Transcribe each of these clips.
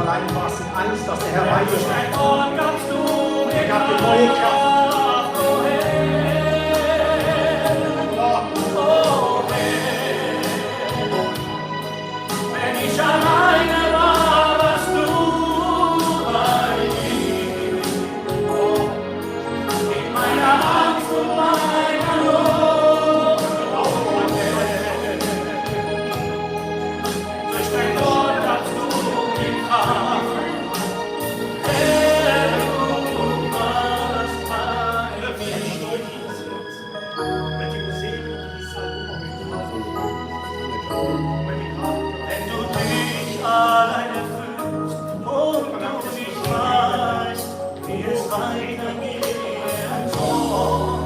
alleine warst in Angst, dass der Herr weitersteigt. Er gab dir neue Kraft. Wenn ich alleine war, warst du bei mir. In meiner Angst und meiner Not. Durch dein Wort gabst du die Kraft. Herr, du warst bei mir. Wenn du dich alleine fühlst und du nicht weißt, wie es weitergehen soll,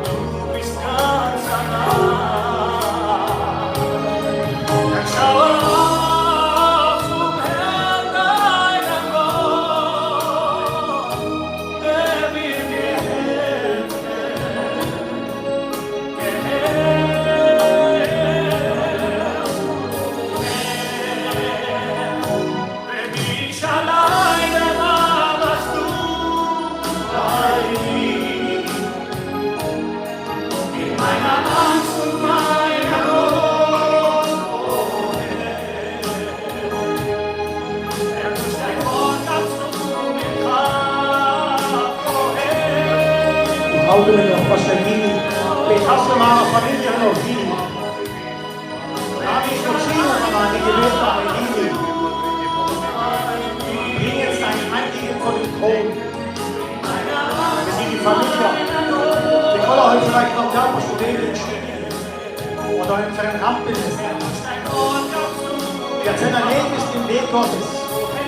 du bist ganz allein, dann schaue auf zum Herrn deinen Gott, der wird dir helfen, Wenn ich alleine war, warst du bei mir. In meiner Angst und meiner Not, oh Herr, durch dein Wort gabst du mir Kraft, oh Herr. Auto mit noch Pastorini, betrachte meine Familie noch viel. Da habe ich verschiedene meine Gebete an die Liebe. Bring jetzt dein Anliegen vor den Thron. Wir sind die Familie. Wir können heute vielleicht noch da, was du lebst. Oder in seinem Handbild ist. Wir erzählen ein Leben ist im Weg Gottes.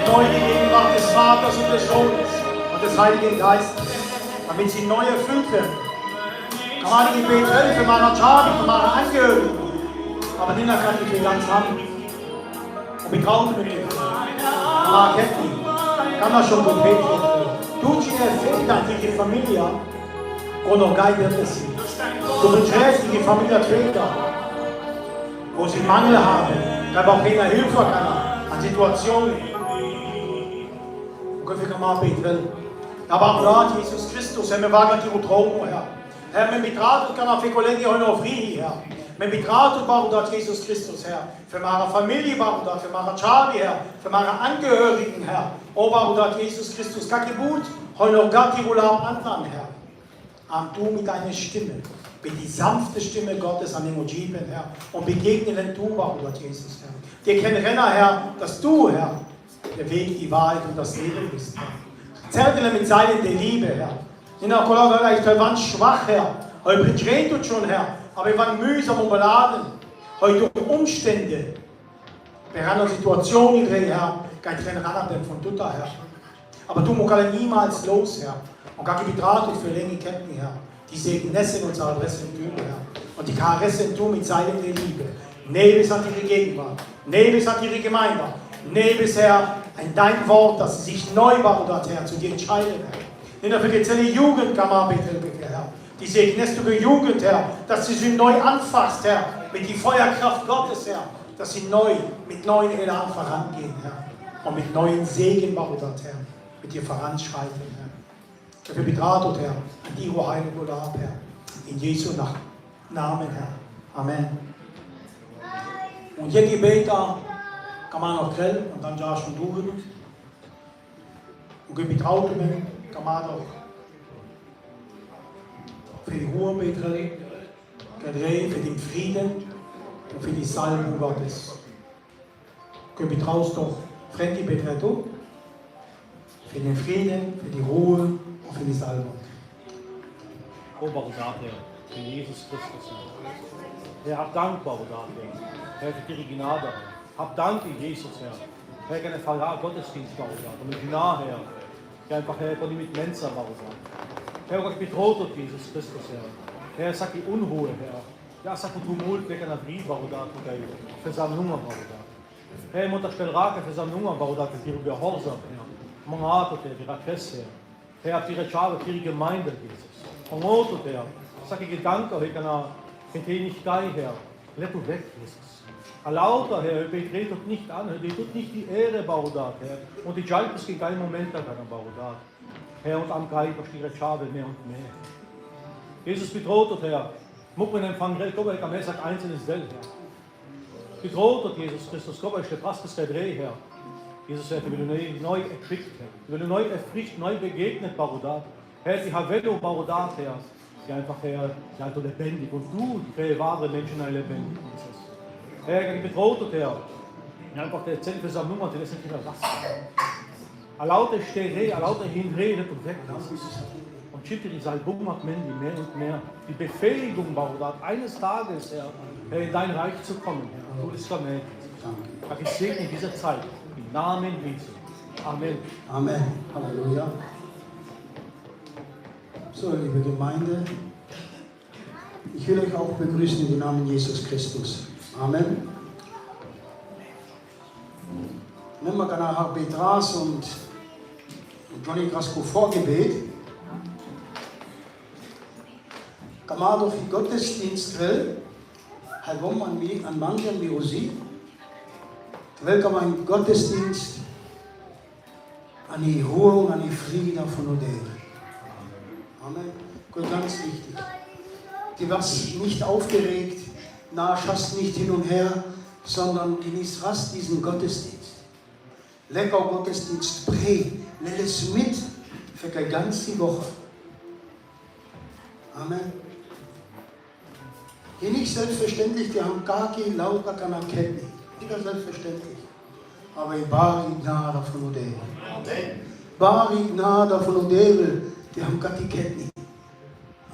Neu die Gegenwart des Vaters und des Sohnes und des Heiligen Geistes. Damit sie neu erfüllt werden. Kann man die Gebet helfen, für meine Charlie, für meine Angehörigen. Aber Nina kann ich mir ganz haben. Und wir trauen mit dir. Aber kennt die. Kann man schon gut beten. Du ci fehlt an die Familie. Und noch geil wird es sie. Du beträgst die Familie Träger. Wo sie Mangel haben. Da auch keiner Hilfe kann. An Situationen. Und wir können mal beten. Aber Gott, Jesus Christus, Herr, wir wagen die Traum, Herr. Herr, wir betrachten kann auf die Kollegen heute noch frei, Herr. Wir betrachten, Gott, Jesus Christus, Herr. Für meine Familie, Gott, für meine Charlie, Herr. Für meine Angehörigen, Herr. Oh, Gott, Jesus Christus, kann gut, heute noch Gott, die wohl am anderen, Herr. Am du mit deiner Stimme, mit die sanfte Stimme Gottes an den Ojibin, Herr. Und begegne den du, Gott, Jesus, Herr. Wir kennen Renner, Herr, dass du, Herr, der Weg, die Wahrheit und das Leben bist, Herr. Zerrt mit Zeilen der Liebe, Herr. In der Kollege, ich war schwach, Herr. Heute bedreht uns schon, Herr. Aber wir waren mühsam und beladen. Heute durch Umstände. Wir haben eine Situation drin, Herr. Kein Trainer ran von Tutta, Herr. Aber du musst alle niemals los, Herr. Und gar die Betrachtung für Länge Ketten, Herr. Die segnessen uns alle Resten tun, Herr. Und die Karessen tun mit Zeilen der Liebe. Nebes an ihre Gegenwart. Nebes an ihre Gemeinde. Nebes, Herr, an dein Wort, dass sie sich neu bauen, Herr, zu dir entscheiden, Herr. Denn dafür geht es eine Jugend, kann man bitte, Herr. Die segnest du Jugend, Herr, dass sie sie neu anfasst, Herr, mit der Feuerkraft Gottes, Herr, dass sie neu, mit neuen Elan vorangehen, Herr, und mit neuen Segen bauen, Herr, mit dir voranschreiten, Herr. Dafür betrachtet, Herr, an die Heilige oder ab, Herr, in Jesu Namen, Herr. Amen. Und je Gebeter kann man noch grellen und dann ja schon durch. Und betraut man, kann man auch für die Ruhe beten, für den Frieden und für die Salbung Gottes. Und betraust doch Fremdi Betretung für den Frieden, für die Ruhe und für die Salbung. Ober dafür, für Jesus Christus. Herr, hab Dank, dafür. Herr, für die Gnade. Hab Dank in Jesus, Herr. Herr, gerne Fahrer Gottesdienst, und mit nah, Herr. Herr, einfach, Herr, von ihm mit Mensa, Herr, Gott, ich betrote Jesus Christus, Herr. Herr, sag die Unruhe, Herr. Ja, sag die Tumult, weg an der Brief, Versammlungen, Herr, ich unterstelle Rake, Versammlungen, für die Gehorsam, Herr. Mangato, Herr, die Rakesse, Herr, für die Schale, für die Gemeinde, Jesus. Und Motto, Herr, sag die Gedanken, Herr, kann er, Herr. Let du weg, Jesus. Alauta, Herr, betret dort nicht an, Herr, die tut nicht die Ehre, Barudat, Herr. Und die Jalpes gegen keinen Moment da kann, Barudat. Herr, und am Geist auf die Rechtschabe mehr und mehr. Jesus bedroht dort, Herr. Muck man empfangen, Gott, am Messer einzelnes Welt, Herr. Bedroht dort, Jesus Christus, Gott, der Pastor der Dreh, Herr. Jesus, Herr, die will neu erquickt, Herr. Die will neu erfrischt, neu begegnet, Barudat. Herr, die Havelo, Barudat, Herr. Die einfach, Herr, die einfach lebendig. Und du, die wahre Menschen, ein lebendig, Jesus. Herr, die bedroht dort, Herr. Die einfach der Zellversammlung, die lässt nicht wieder lassen. Alauter Stere, alauter hinredet und weglassen. Und schickt dir die Salbung hat Mendi mehr und mehr. Die Befähigung, Barudat, eines Tages, Herr, in dein Reich zu kommen, Herr. Du bist vermählt. Herr, ich segne in dieser Zeit. Im Namen Jesu. Amen. Amen. Halleluja. So, liebe Gemeinde, ich will euch auch begrüßen im Namen Jesus Christus. Amen. Nehmen wir nachher Petras und Johnny Grasko Vorgebet. Kamar durch den Gottesdienst will, halbom an manchen wie Osi, welcher ein Gottesdienst an die Ruhe und an die Frieden von Odele. Amen. Gut, ganz wichtig. Die was nicht aufgeregt, schaust nicht hin und her, sondern genießt rasch diesen Gottesdienst. Lecker Gottesdienst, präg, nimm es mit für die ganze Woche. Amen. Hier nicht selbstverständlich, die haben gar keine Laura Kanaketni. Nicht selbstverständlich. Aber ich bari Gnade von Odele. Amen. Bari Gnade von Odele, die haben gar die Ketni.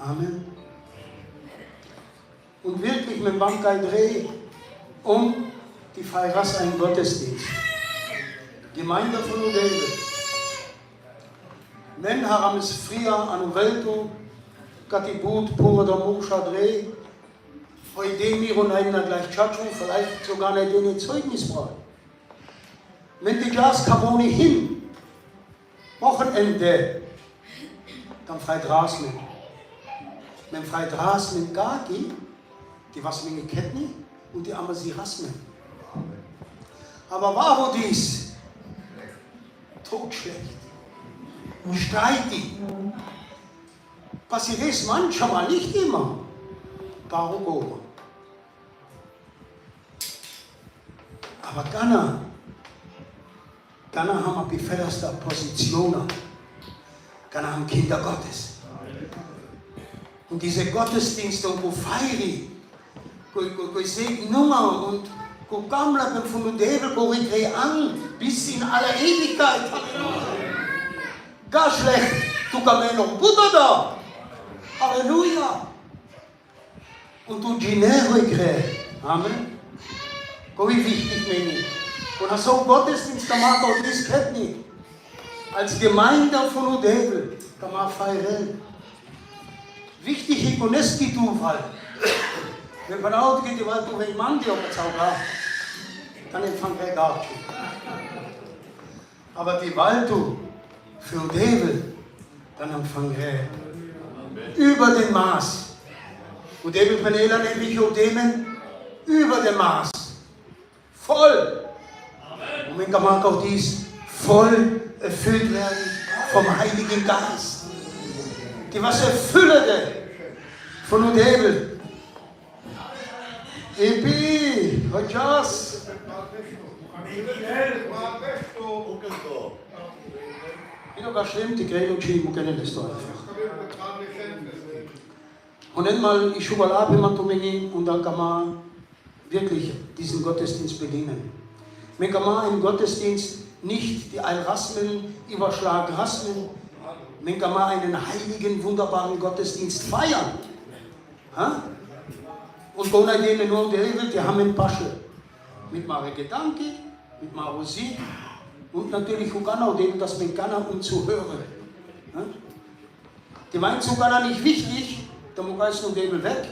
Amen. Und wirklich mit Bankai Dreh die Feiras einen Gottesdienst. Gemeinde von Odele. Men haram es früher an Welto, Katibut, Pura der Moscha Dreh, heute mir und einer gleich Chachu, vielleicht sogar nicht den Zeugnis brauchen. Wenn die Glas Carboni hin, Wochenende, dann freit Rasmen. Wenn freit Rasmen Gagi, die was mir kennen und die aber sie Rasmen. Aber warum dies? Totschlecht. Streitig. Passiert es manchmal, nicht immer. Darum go. Aber Ghana haben wir beförderste Positionen. Ghana haben Kinder Gottes. Und diese Gottesdienste, wo feiri, wo Segnungen und wo Gamla von der Devil, wo ich an, bis in aller Ewigkeit. Gar schlecht, du kannst noch Buddha da. Halleluja. Und du Dinero kriegst. Amen. Wie wichtig bin ich. Und so Gottesdienst kann man auch das kennt nicht. Als Gemeinde von Udebel kann man feiern. Wichtig ist, und es geht Fall. Wenn man auch geht, weil du ein Mann, der auf der Zauber dann empfangen wir gar nicht. Aber die Waldu für Udebel, dann empfangen wir über den Maß. Udebel Penela nämlich Udemen über dem Maß. Voll. Und wenn kann man auch dies voll erfüllt werden vom Heiligen Geist. Die was erfüllende von Udebel. Epi, Hodjas. Ich habe schlimm, die Gräle und Schieben kennen das doch einfach. Und einmal, ich schuhe ab und dann kann man wirklich diesen Gottesdienst beginnen. Man kann man im Gottesdienst nicht die Alrasmen überschlagen Rasmen. Man kann man einen heiligen, wunderbaren Gottesdienst feiern. Ha? Und ohne denen nur der Welt, die haben ein Pasche. Mit meinen Gedanken, mit meiner Musik und natürlich auch denen, das man kann, um zu hören. Ha? Die meinen sogar nicht wichtig, da muss nur der weg.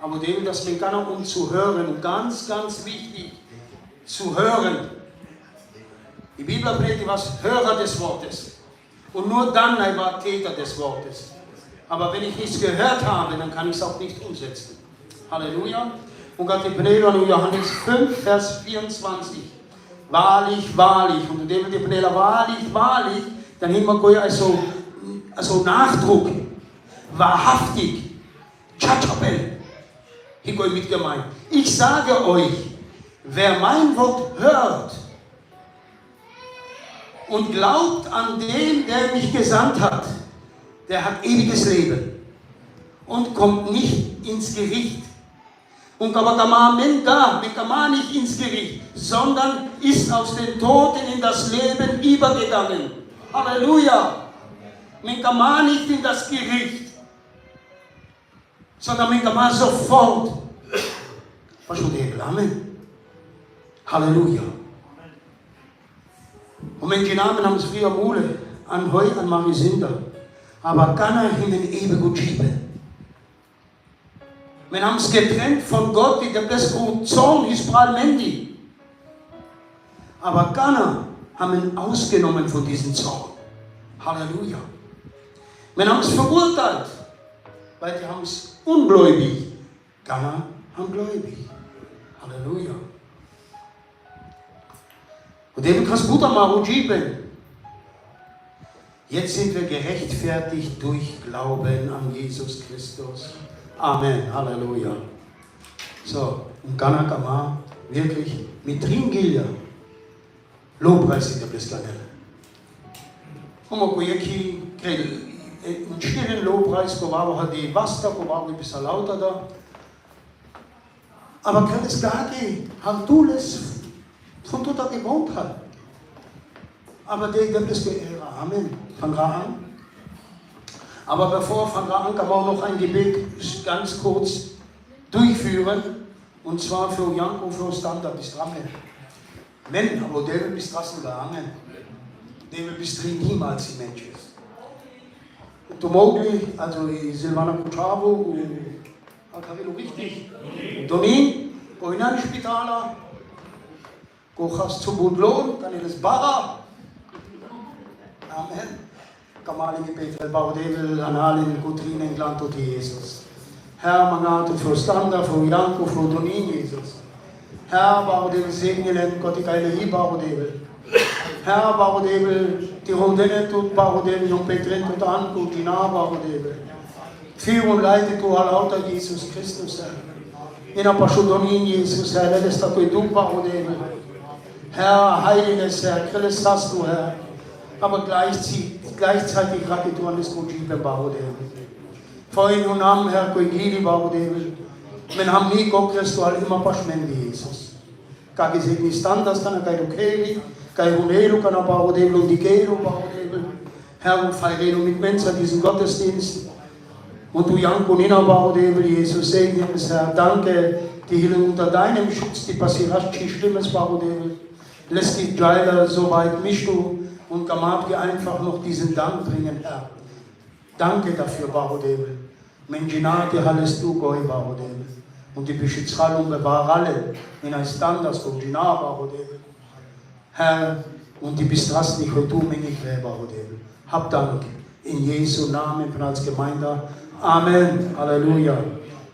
Aber dem, das man kann, um zu hören, ganz, ganz wichtig, zu hören. Die Bibel predigt was Hörer des Wortes. Und nur dann ein Täter des Wortes. Aber wenn ich nichts gehört habe, dann kann ich es auch nicht umsetzen. Halleluja. Und Gott die Penela in Johannes 5, Vers 24. Wahrlich, wahrlich. Und der die Penela wahrlich, wahrlich. Dann immer also Nachdruck. Wahrhaftig. Chachapel. Hier gehe mit gemeint. Ich sage euch, wer mein Wort hört und glaubt an den, der mich gesandt hat, der hat ewiges Leben und kommt nicht ins Gericht. Und aber nicht ins Gericht, sondern ist aus den Toten in das Leben übergegangen. Halleluja! Man nicht in das Gericht, sondern man sofort. Amen. Halleluja. Und Menschen haben es früher Mule, an Heu, an Marisinda, aber keiner hinnen ewig gut schieben. Wir haben es getrennt von Gott, die das Zorn ist Mendi. Aber keiner haben ihn ausgenommen von diesem Zorn. Halleluja. Wir haben es verurteilt, weil die haben es ungläubig. Keiner haben gläubig. Halleluja. Und eben kannst du mal geben. Jetzt sind wir gerechtfertigt durch Glauben an Jesus Christus. Amen. Halleluja. So, und Ghana kann man wirklich mit Tringilja Lobpreis in der Bliskanelle. Und man kann hier einen stillen Lobpreis, wo war die Wasser, wo war ein bisschen lauter da. Aber kann es gar nicht, haben du es von dort an gewohnt hat. Aber der ist geehrt. Amen. Fang an. Aber bevor von da an kann man auch noch ein Gebet ganz kurz durchführen. Und zwar für Janko, für Standard bis dran. Wenn, aber der will bis draußen gegangen. Der will bis drin niemals die Mensch ist. Und Tomogli, also Silvana Kuchavo, Alcarello richtig. Donin, Goinan Spitaler, Gochas zu Budlon, dann ist es Barra. Amen. Kamaling Gebet, Baudevel, Analin, Gutrinen, Glantot Jesus. Herr, Mangato, für Standa, für Janko, für Donin, Jesus. Herr, Baudevel, segnen, Gott, die geile Hi, Baudevel. Herr, Baudevel, die Rondene, tut Baudevel, und Petrin, tut Anko, die Nah, Baudevel. Führ und leite, du, Lauter Jesus Christus, Herr. In der Paschodonin, Jesus, Herr, lettest du, Baudevel. Herr, Heiliges, Herr, Christus hast du, Herr. Aber gleichzeitig du an das Kujibe Baudevel. Vorhin und am Herr Koigili Baudevel. Wir haben nie Gott Christus immer Paschmendi Jesus. Kage segni standas kana kai Ukeli, kai Hunelu kana Baudevel und die Gelo Baudevel. Herr und Feirelo mit Menschen diesen Gottesdienst. Und du Janko Nina Baudevel, Jesus segne uns Herr. Danke, die Hille unter deinem Schutz, die passiert Schlimmes Baudevel. Lässt die Jailer so weit mich du. Und Gamabke einfach noch diesen Dank bringen, Herr. Danke dafür, Barodevel. Menginati alles du, Goi, Barodevel. Und die Beschützhalung bewahre alle in ein Standard, Gina, Barodevel. Herr, und die Bistras nicht heute Menge, Barodevel. Hab Dank. In Jesu Namen, von als Gemeinde. Amen. Halleluja.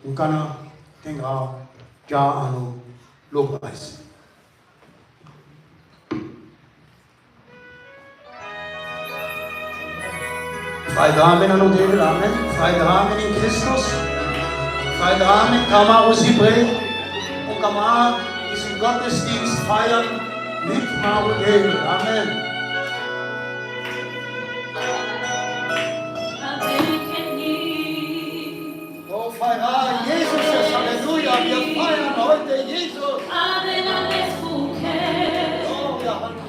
Und kann er den Raum, ja, Anu, Lobpreis. Freude Amen an Odel, Amen. Freude Amen in Christus. Freude Amen, kann man Osibre und kann man diesen Gottesdienst feiern mit Marudel. Amen. Oh, feiern Jesus, Halleluja, wir feiern heute Jesus. Amen, alles Buche. Oh, ja, Amen.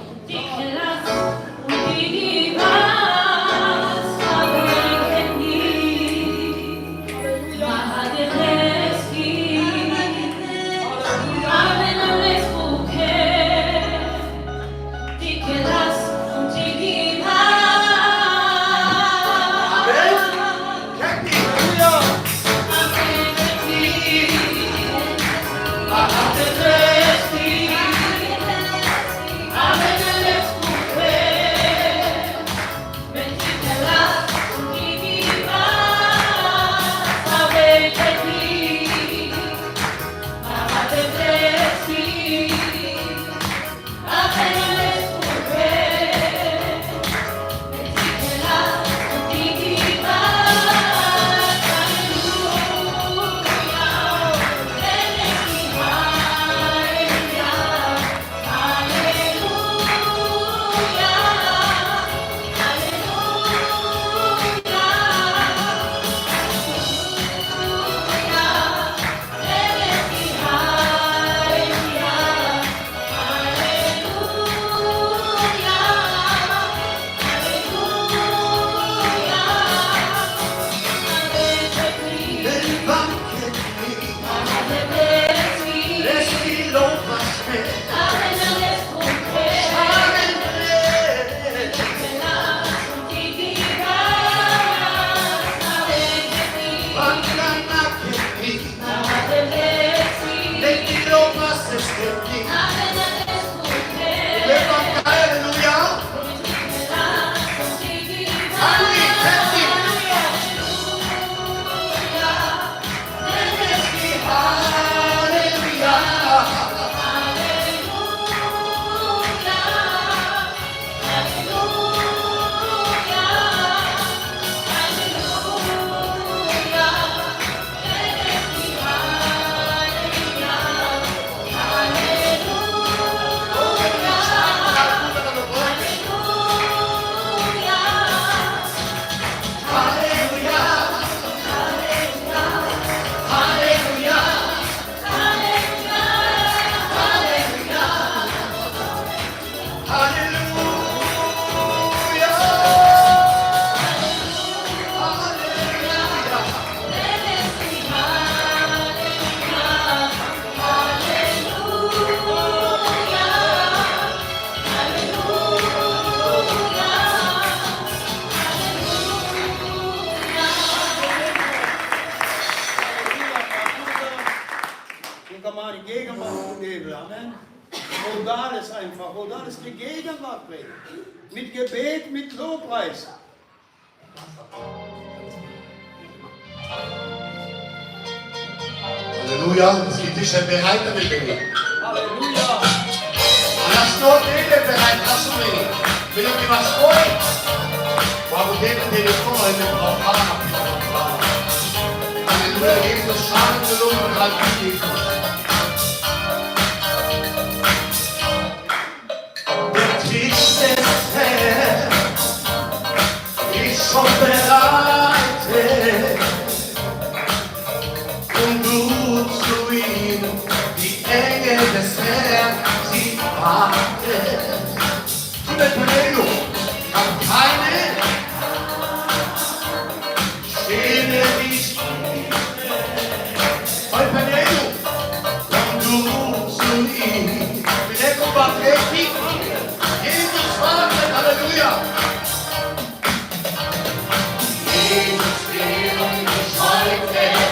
Gegenwart bringen. Mit Gebet, mit Lobpreis. Halleluja, es gibt dich bereit damit. Halleluja. Lass nur den bereit, lass du mich. Will ich dir was freuen? Warum den Telefon mit Frau Fahrer? Halleluja, Jesus, Schaden gelungen und halt Jesus. Der Tisch ist her, ist schon bereitet. Und du zu ihm, die Engel des Herrn, sie warten. Tu le Panello, hab keine Schäme dich. Oi Panello, komm du zu ihm. Bileco Bafetti, Jesus wartet, Halleluja. Jesus will dich heute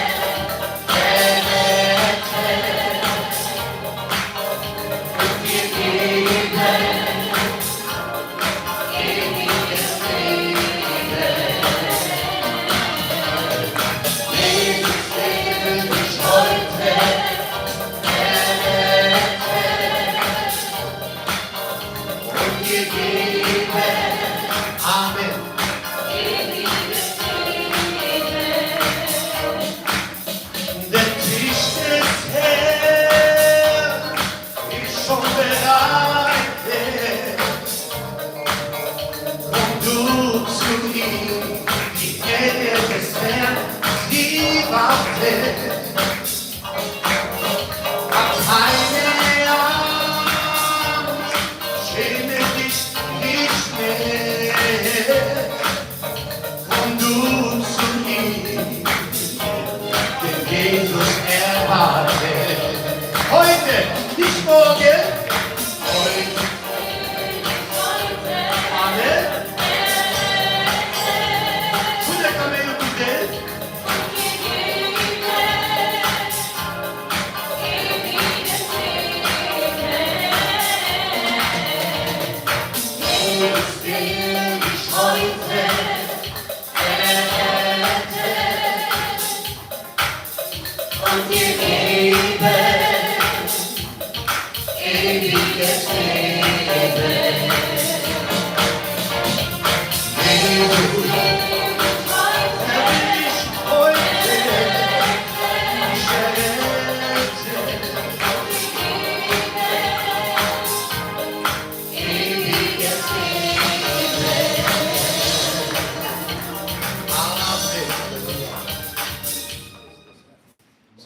heute, nicht morgen. Heute. Amen. Tu le camello fidèle.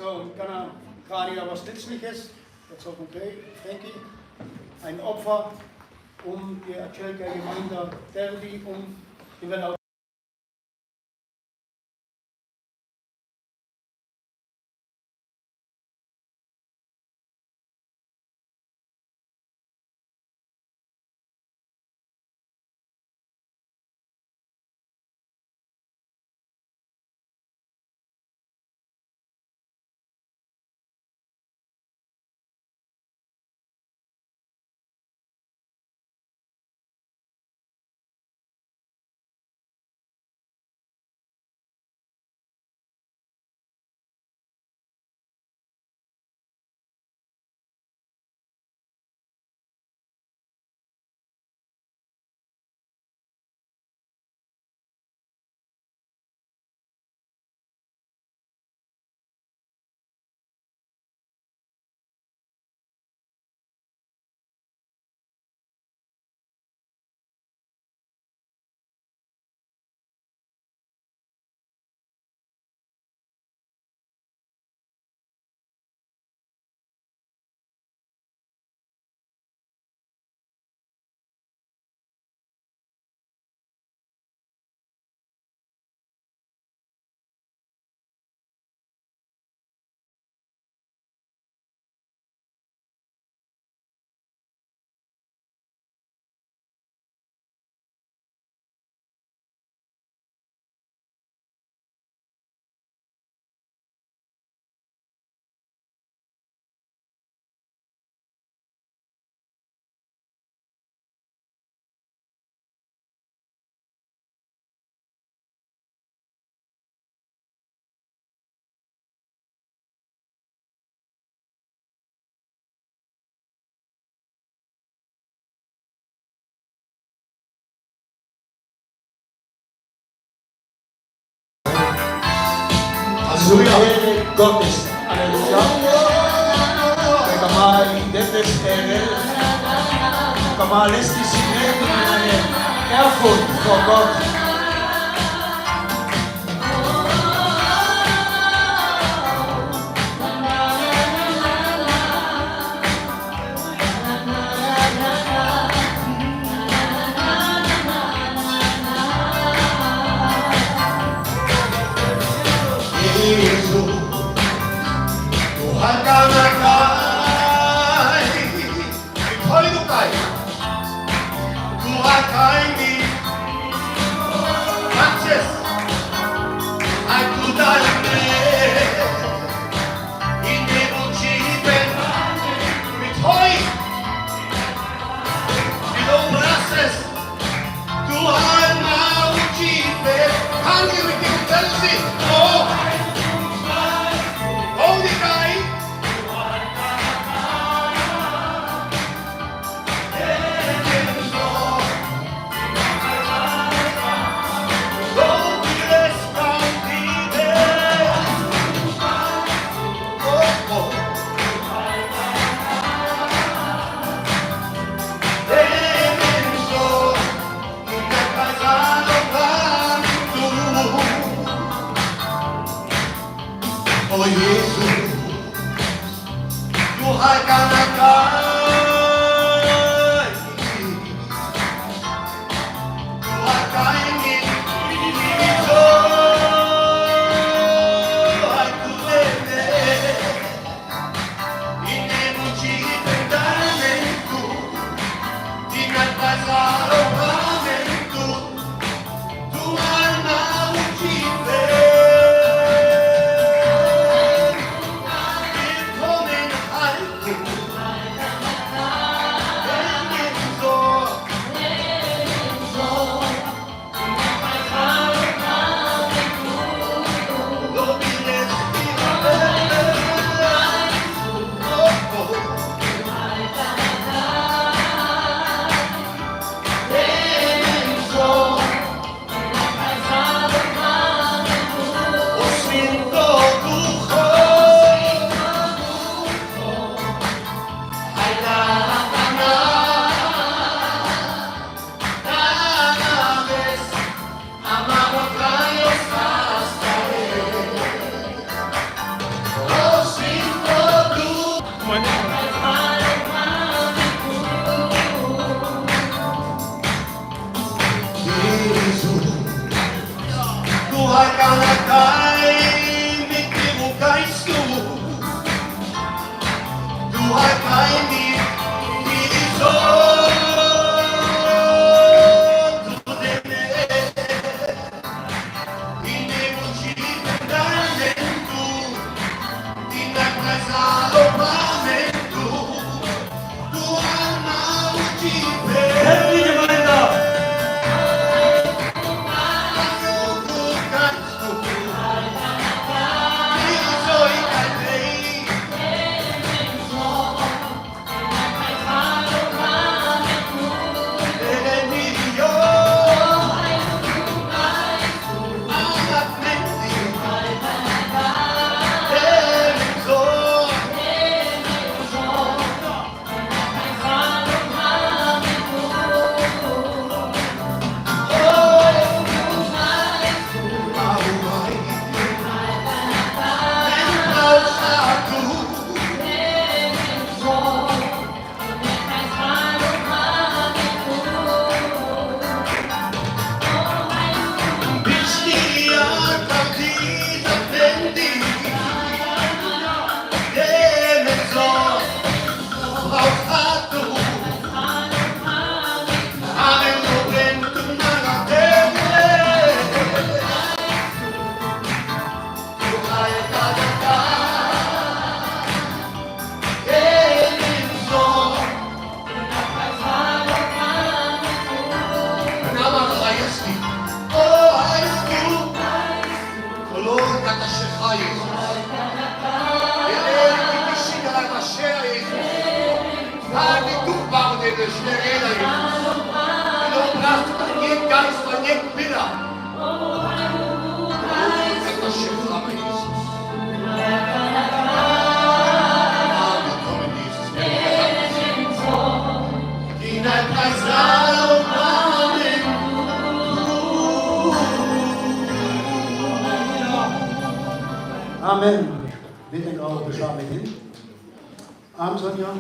So, Kania was nützliches. That's all okay. Thank you. Ein Opfer die Gemeinde Derby, die Gottes. Halleluja. Kama Detes Ere. Kama lässt die Signale in eine Ehrfurcht vor Gott. Jesus, Tuhan karena Kau hidup Kau, Tuhan Kau ini, Francis, aku dalam ini ujian, Vitoi, itu proses, Tuhan mau ujian, kami bikin tensi, oh. Oh Yesus, Tuhan karena Tuhan Kau ingin hidup aku ini, ini mujizat danku, dengan pasal pamentu, Tuhan mau ujian. Tuhan karena Kau mikirmu Kristu, Tuhan Kau ini hidup ini mujizat danku, tidak pasal pamentu, Tuhan mau ujian. Amen. Bitte auch beschreiben hin. Amen, Sonja.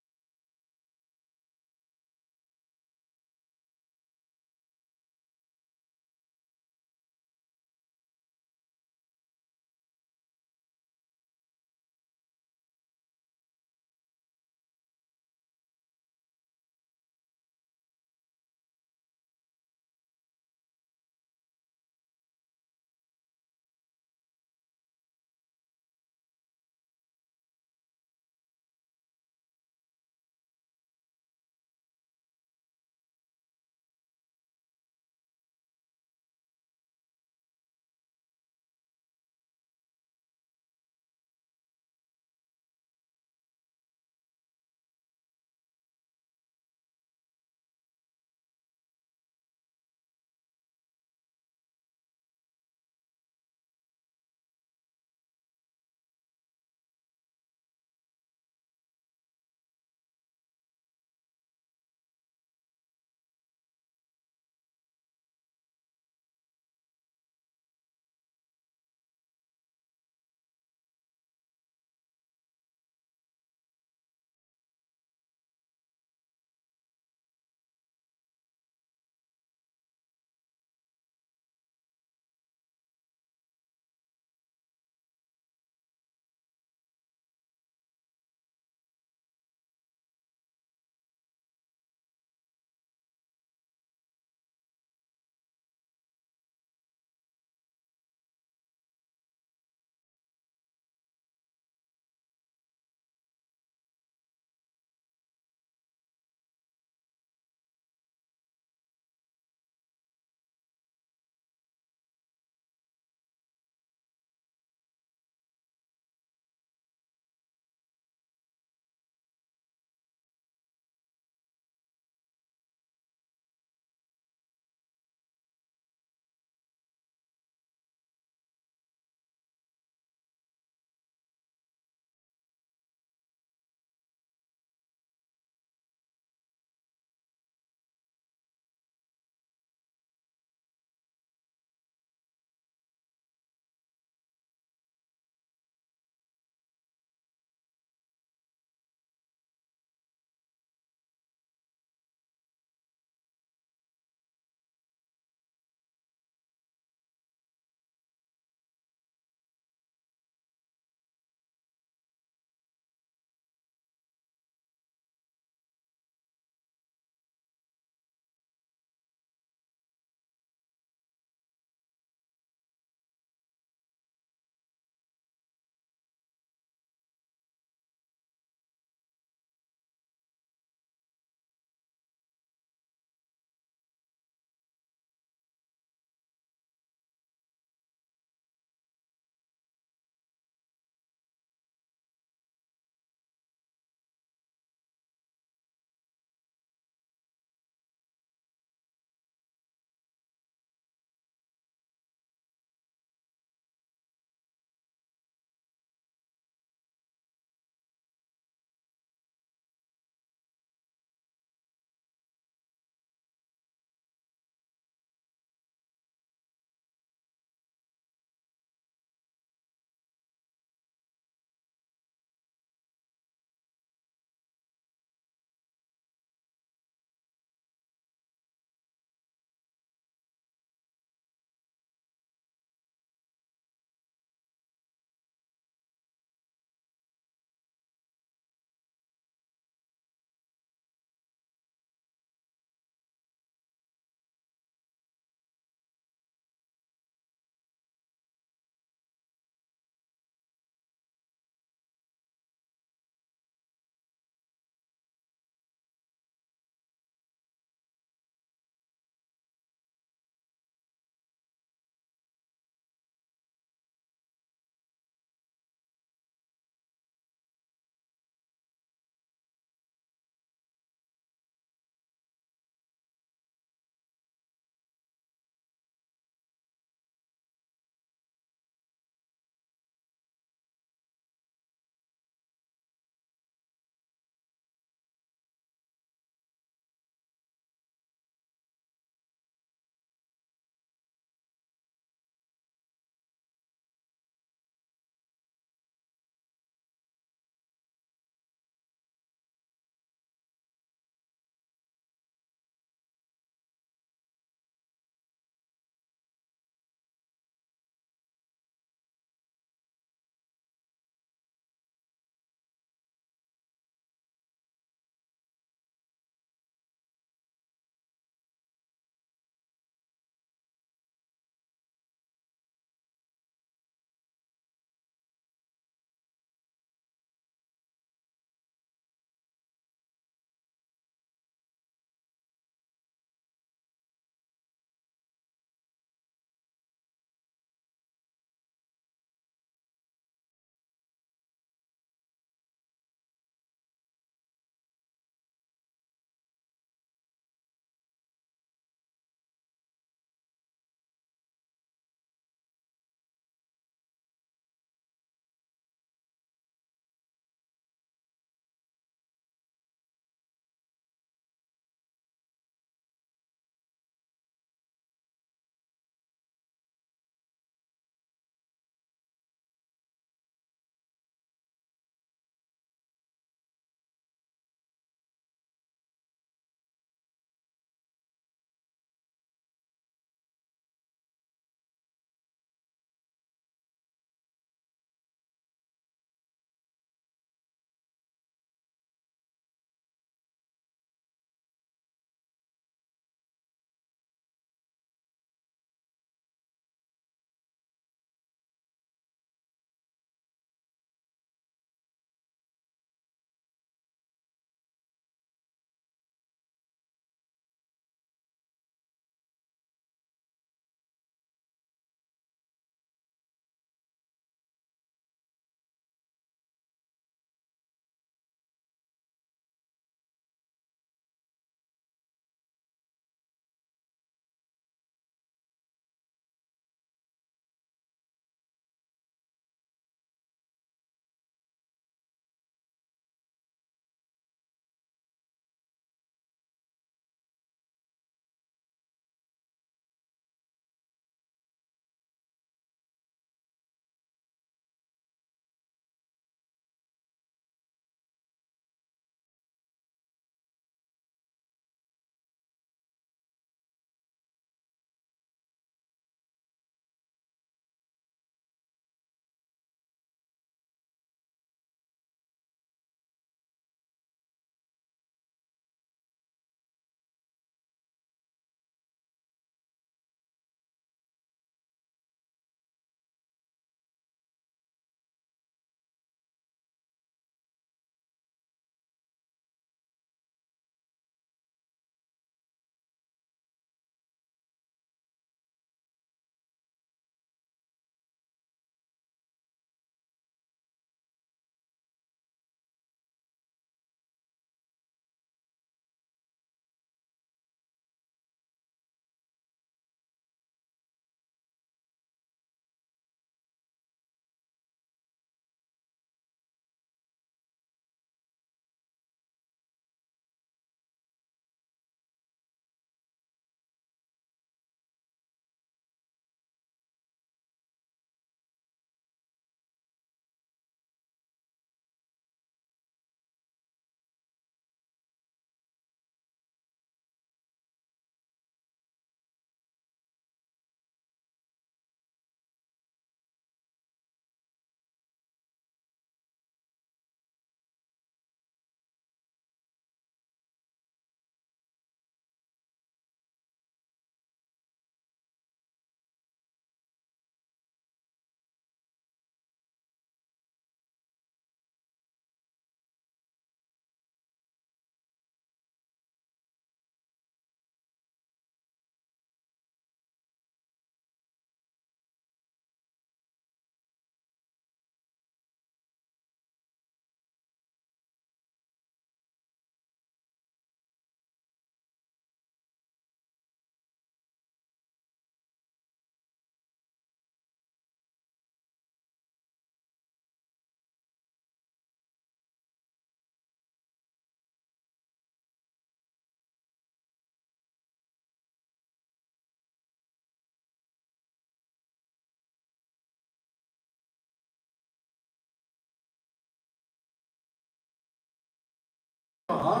Aha.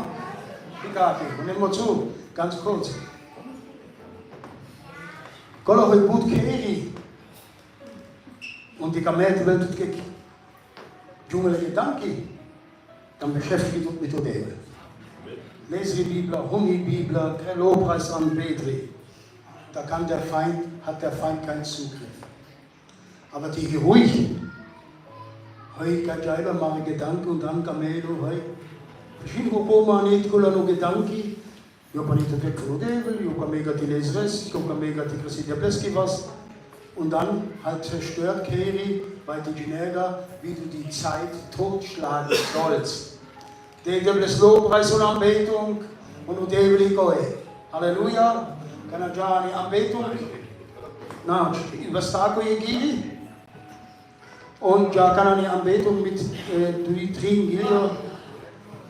Egal, und nimm mal zu, ganz kurz. Kolo hoi boet keri. Und die gemeente wil het kijk. Jongere gedanken. Dan beschäftigt je mit der Bibel. Lese die Bibel, hung die Bibel, kein Lobpreis an Petri. Da hat der Feind keinen Zugriff. Aber die ruhig. Hoi kann ja immer mal Gedanken und dann Kamelo, hoi. Misschien ook niet kunnen gedanken. Je kan niet het van de Bibel, je kan mega die lezeres, je kan mega die Christi Bleski was. Und dann halt zerstört Keri, weil die Geneva, wie du die Zeit totschlagen sollst. Der Bibel's Lobpreis und Anbetung und der will ich euch. Halleluja. Kann er ja eine Anbetung? Na, was sagt ihr Gili? Und ja, kann er eine Anbetung mit die Trin Gilder.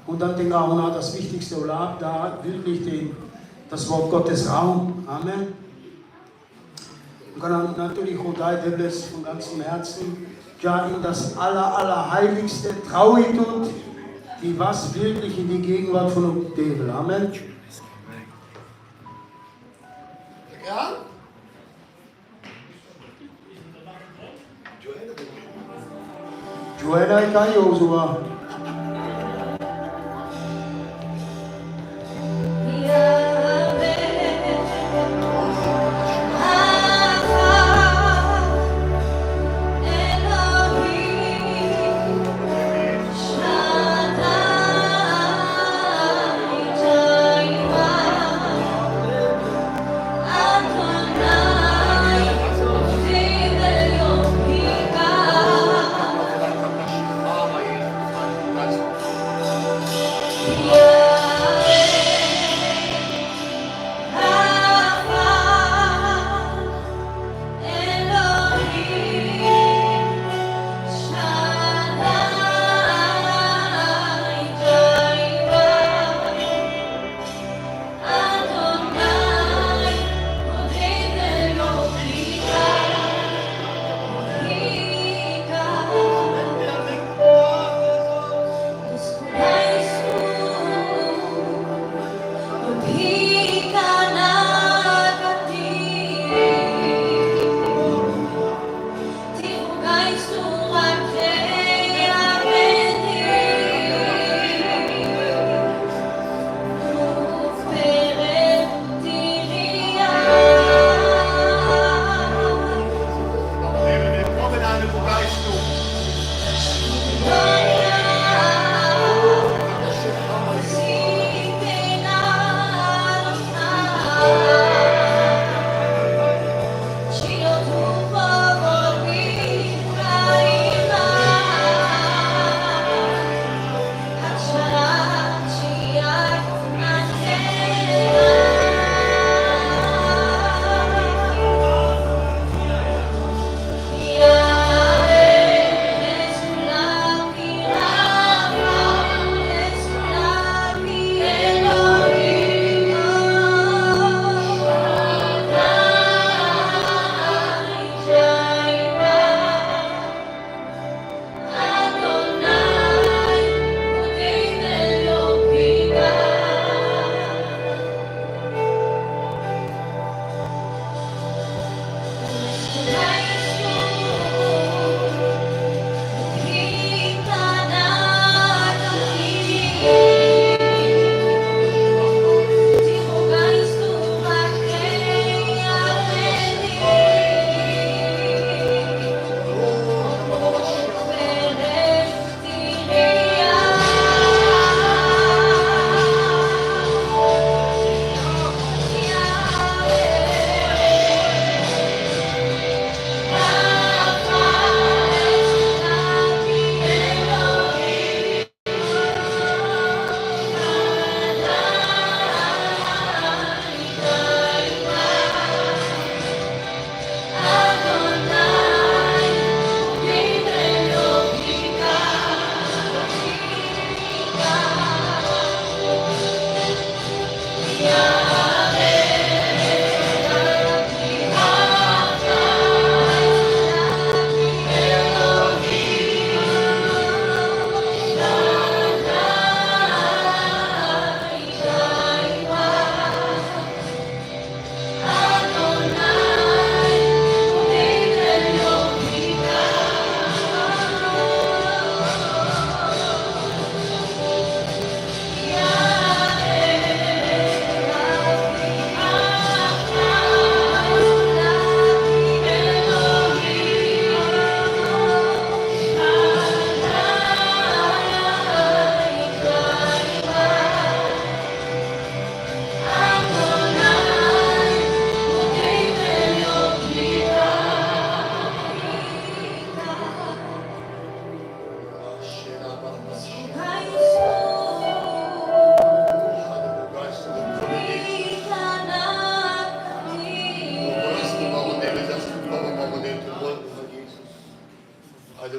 Und dann denke ich, das Wichtigste, da wirklich das Wort Gottes Raum. Amen. Und kann dann natürlich auch da Bibel's von ganzem Herzen ja in das Allerheiligste traue ich tut, die was wirklich in die Gegenwart von dem Teufel. Amen. Ja? Joella e Josua.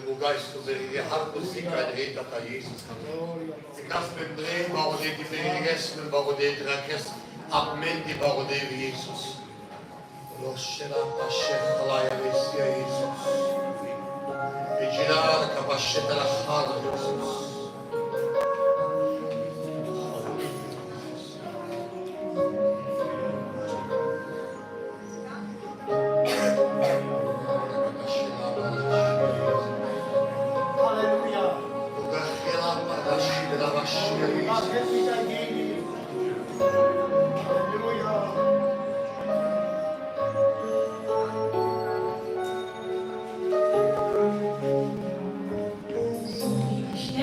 Heiligen Geist, du bist die Hartmustigkeit redet da Jesus. Die Kraft mit Drehen, warum die Beregessen, warum die Drakes, Amen, die warum die Jesus. Roshela Pashet Alaya Vesia Jesus. Vigilar Kapashet Alachal Jesus. Halleluja. Halleluja. Was wird mich dagegen? Halleluja. Ich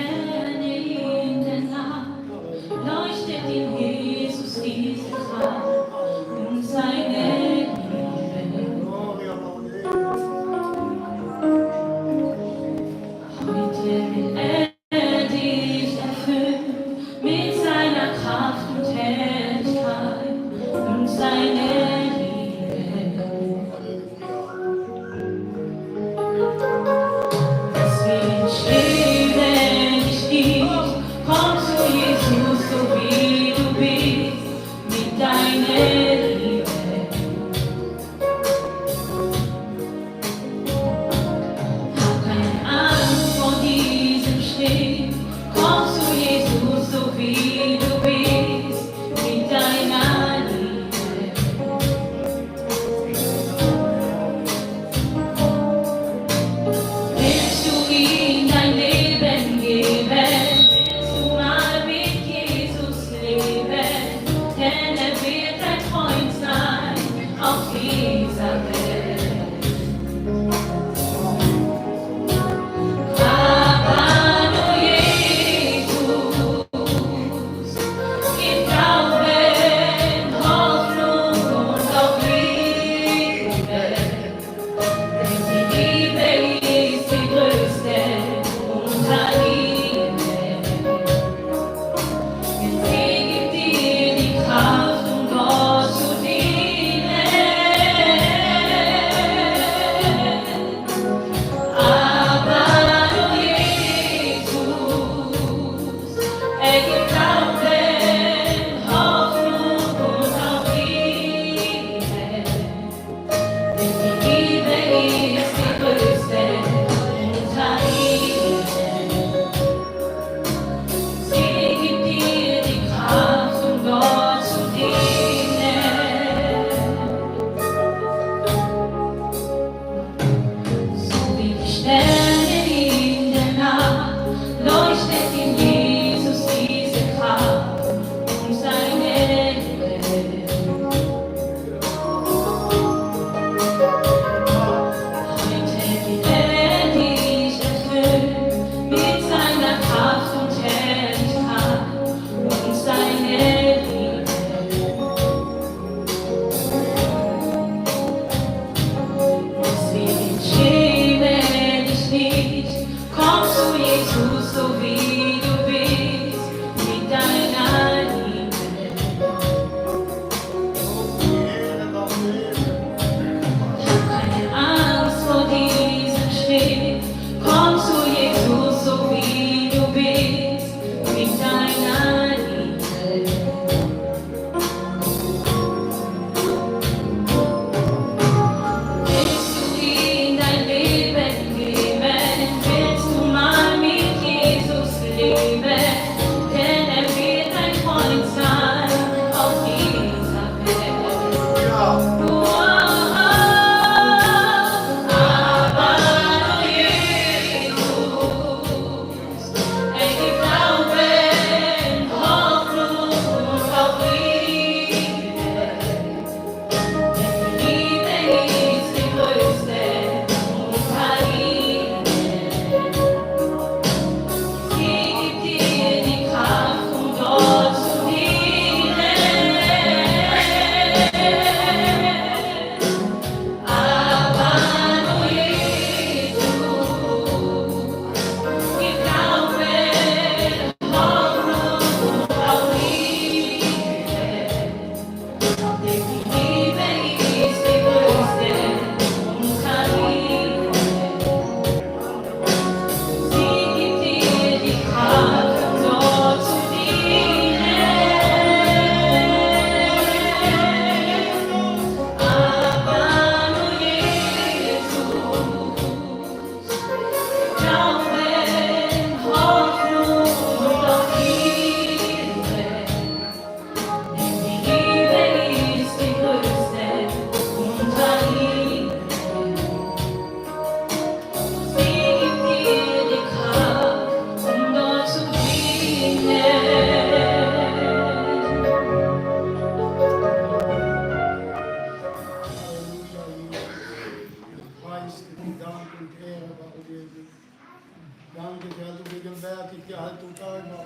que a tutar, irmão.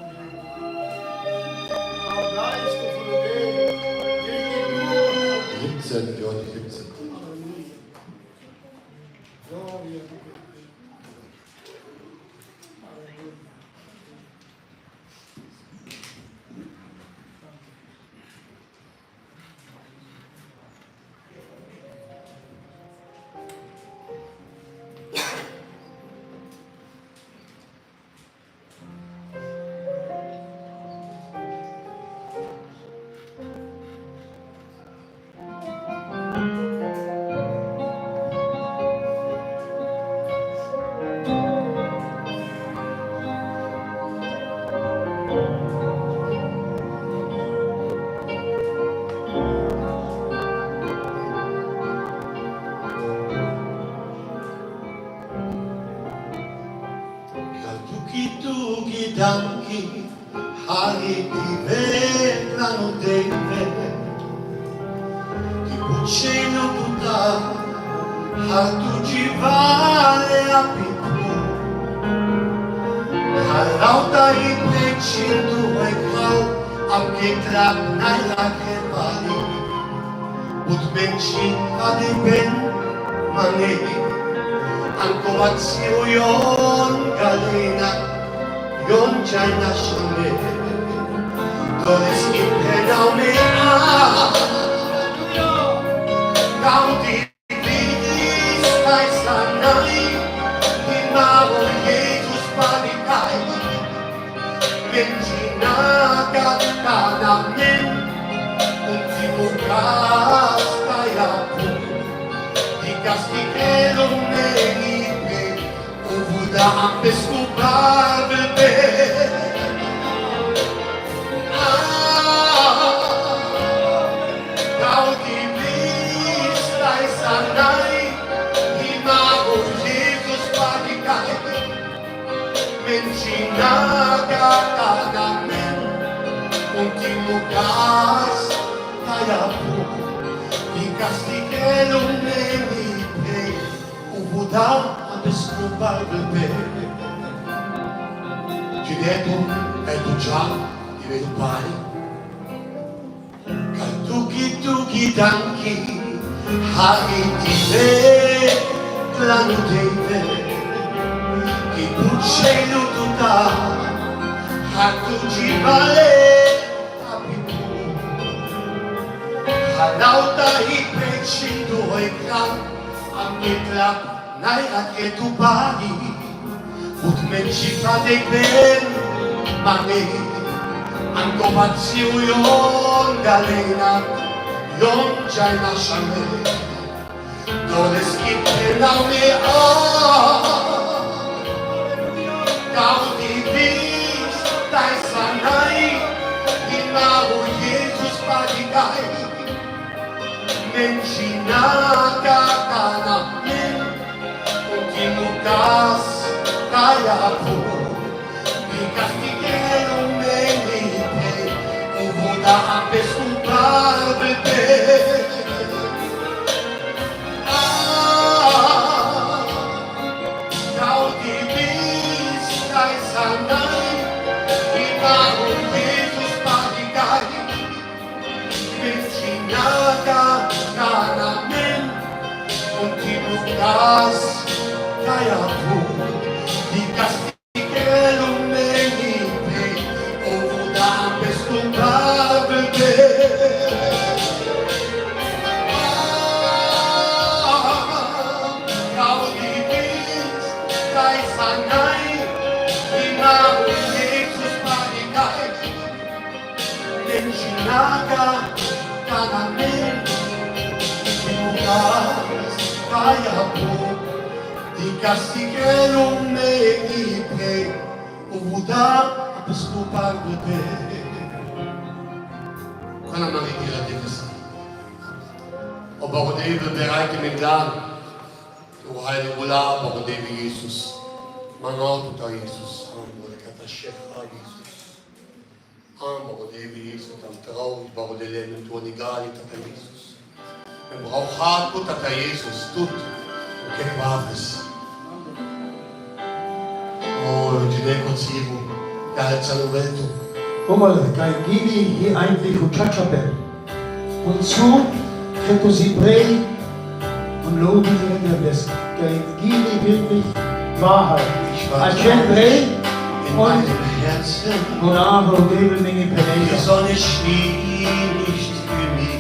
Our guys to forgive. Gibson, George Gibson. Glória a Deus. Tuki danki, hari dive plano deve, ti bucino tuta, hatu jivale apitu, harauta i plechindu e kau, amketrak naila kepali, ut benchin kade ben mane. Anko matsiu yon galena, yon china shame. Dones impedau me Gaudi vidis kai sanai, imavo Jesus panikai. Menjinaga kanamen, untimukas kayapu. Castiquero me Uvuda ampes culpable Gaudi vista e sanai Imago Jesus panikai Menchinaga kanamen Untimukas kayapu Castiquero me Uvuda ampes culpable Ti detto è tu già ti vedo pari Tuki danki Hari ti ve Plano deve Ki bucelu tuta Hatu jivale Apitu Halauta i pecindo e kran Amitra nai aketu bani Ut mencita de ben mane Anko matsiu yon galena Yon china shame Dones kipena me Gaudi vis tai sanai Imago Jesus padikai Menchinaga kanamen Untimukas kayapu Di castiquero me lipe Uvuda ampes culpable Gaudi vis kai sanai Imago Jesus padikai Menchinaga kanamen Untimukas kayapu Di castiquero me lipe Uvuda ampes culpable Gaudi vis kai sanai Imago Jesus padikai Menchinaga kanamen Untimukas kayapu Di castiquero me lipe Uvuda ampes culpable Kana nakikita din kasi O bako David bereike mit lang O heilig mula bako David Jesus Mangaw tuta Jesus Ang mula kata Shefa Jesus Ang bako David Jesus Ang taraw bako David Tuwa ni gali tata Jesus Ang bakaw hako tata Jesus Tut Kay Papas Oh, ti neko civu, kada caluvetu. Come kai gili hier eigentlich Uchachape. Und so hätte sie brei und loben sie in der Best. Kai gili wirklich Wahrheit. Ich war Achen brei in und meinem Herzen. Monaco Nebel Menge Die Peneja. Sonne schien nicht für mich.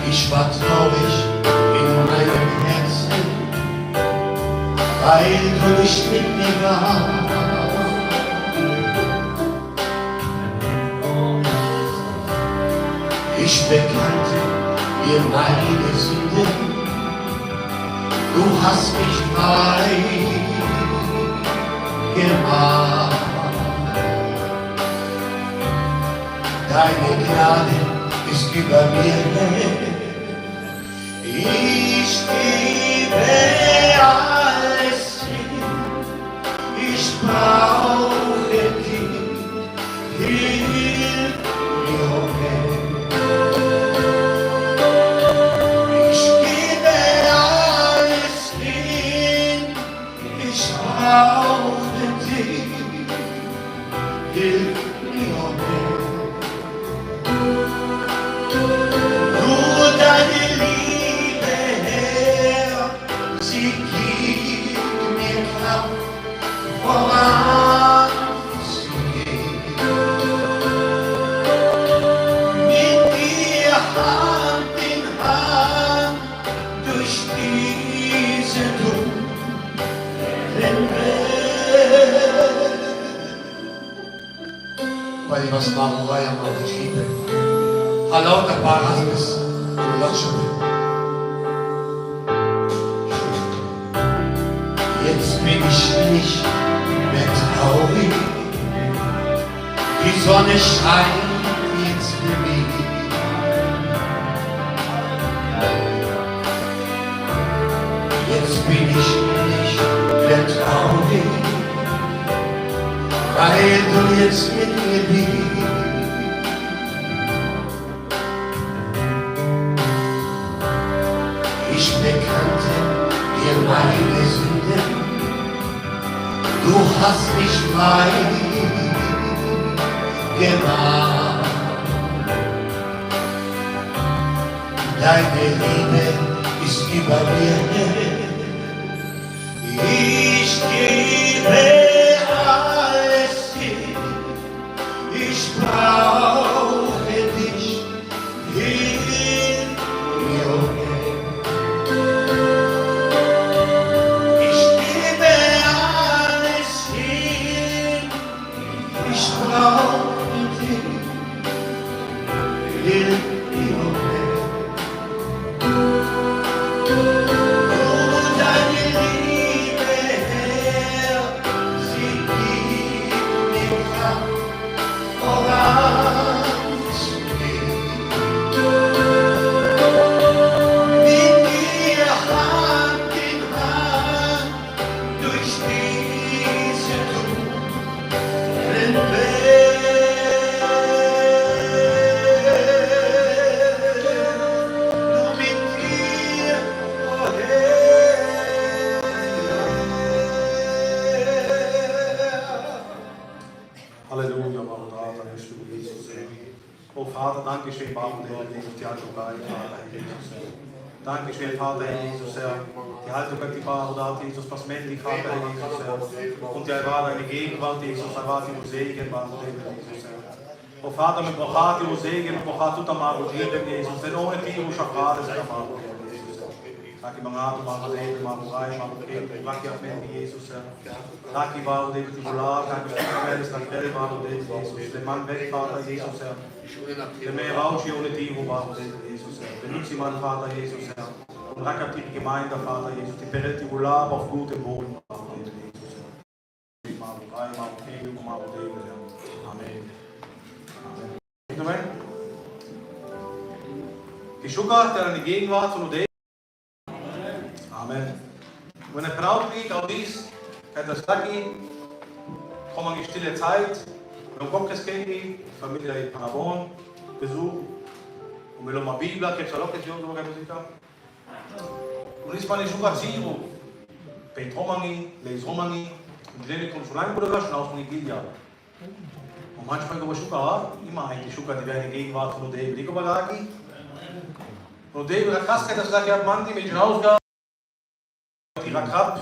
Ich war traurig in meinem Herzen, weil du nicht mit mir warst. Ich bekannte mir meine Sünden, du hast mich frei gemacht. Deine Gnade ist über mir. Ich gebe alles hin. Ich brauche dich. Hilf mir, oh Herr. Ich gebe alles hin. Ich brauche dich. Hilf mir, oh Herr. Nur deine Liebe, Herr, sie gibt mir Kraft, voranzugehen. Mit dir Hand in Hand durch diese dunklen Welt. Păi vă slavă am rădăcine. Halauta Parasmes und Lotschuk. Jetzt bin ich nicht mehr traurig. Die Sonne scheint jetzt für mich. Jetzt bin ich nicht mehr traurig, weil du jetzt mit mir bist. Ich bekannte dir meine Sünden, du hast mich frei gemacht. Deine Liebe ist über mir. Ich gebe alles hin, ich brauche dich, hilf mir, oh Herr. Ich gebe alles hin, ich brauche dich, hilf mir, oh Herr. Nur deine Liebe, Herr, sie gibt mir Kraft, voranzugehen. Mit dir Hand in Hand durch diese dunklen Welt. Nur mit dir, oh Herr. Halleluja, Vater, Jesus. Oh Vater, danke schön, Vater, Jesus, die Haltung bei, Vater, Jesus. Danke schön, Vater, Jesus, Herr. Die Haltung bei die Vater, Jesus, was männlich, Vater, Jesus, Herr. Und ja, war deine Gegenwart, Jesus, er war die Segen, Vater, Jesus, Herr. Oh Vater, mit Brochat, die Segen, mit Brochat, tut er mal, Jesus, denn ohne die, wo Schafrade, ist er mal, Jesus, Herr. Danke, Mangato, Margarete, Marurai, Margarete, Raki, Afendi, Jesus, Herr. Raki, Vater, David, Titular, danke, Stefan, Stefan, Vater, Jesus, der Mann weg, Vater, Jesus, Herr. Der mehr Rausch, ohne die, wo Vater, Jesus, Herr. Benutze sie, mein Vater, Jesus, Herr. Und Raki, die Gemeinde, Vater, Jesus, die Peretibular auf gutem Boden, Vater, Jesus, Herr. Marurai, Margarete, Margarete, Herr. Amen. Amen. Die Schuka, der in die Gegenwart von Ude. Amen. Wenn er braut liegt, auch dies, hat das Lucky, kommt eine stille Zeit, wenn kommt das Kendi, Familie in Panabon, Besuch, und wir haben eine Bibel, gibt es auch noch, dass wir uns Musik haben? Und ist man nicht sogar Zero. Bei Romani, Les Romani, und Lene kommt schon lange oder was, aus von Gilia. Und manchmal kommen wir sogar, immer eigentlich sogar, die werden in Gegenwart von David Ligobaraki. Und David hat krass gesagt, dass er Mann, die mit den Ausgaben, die Rakab.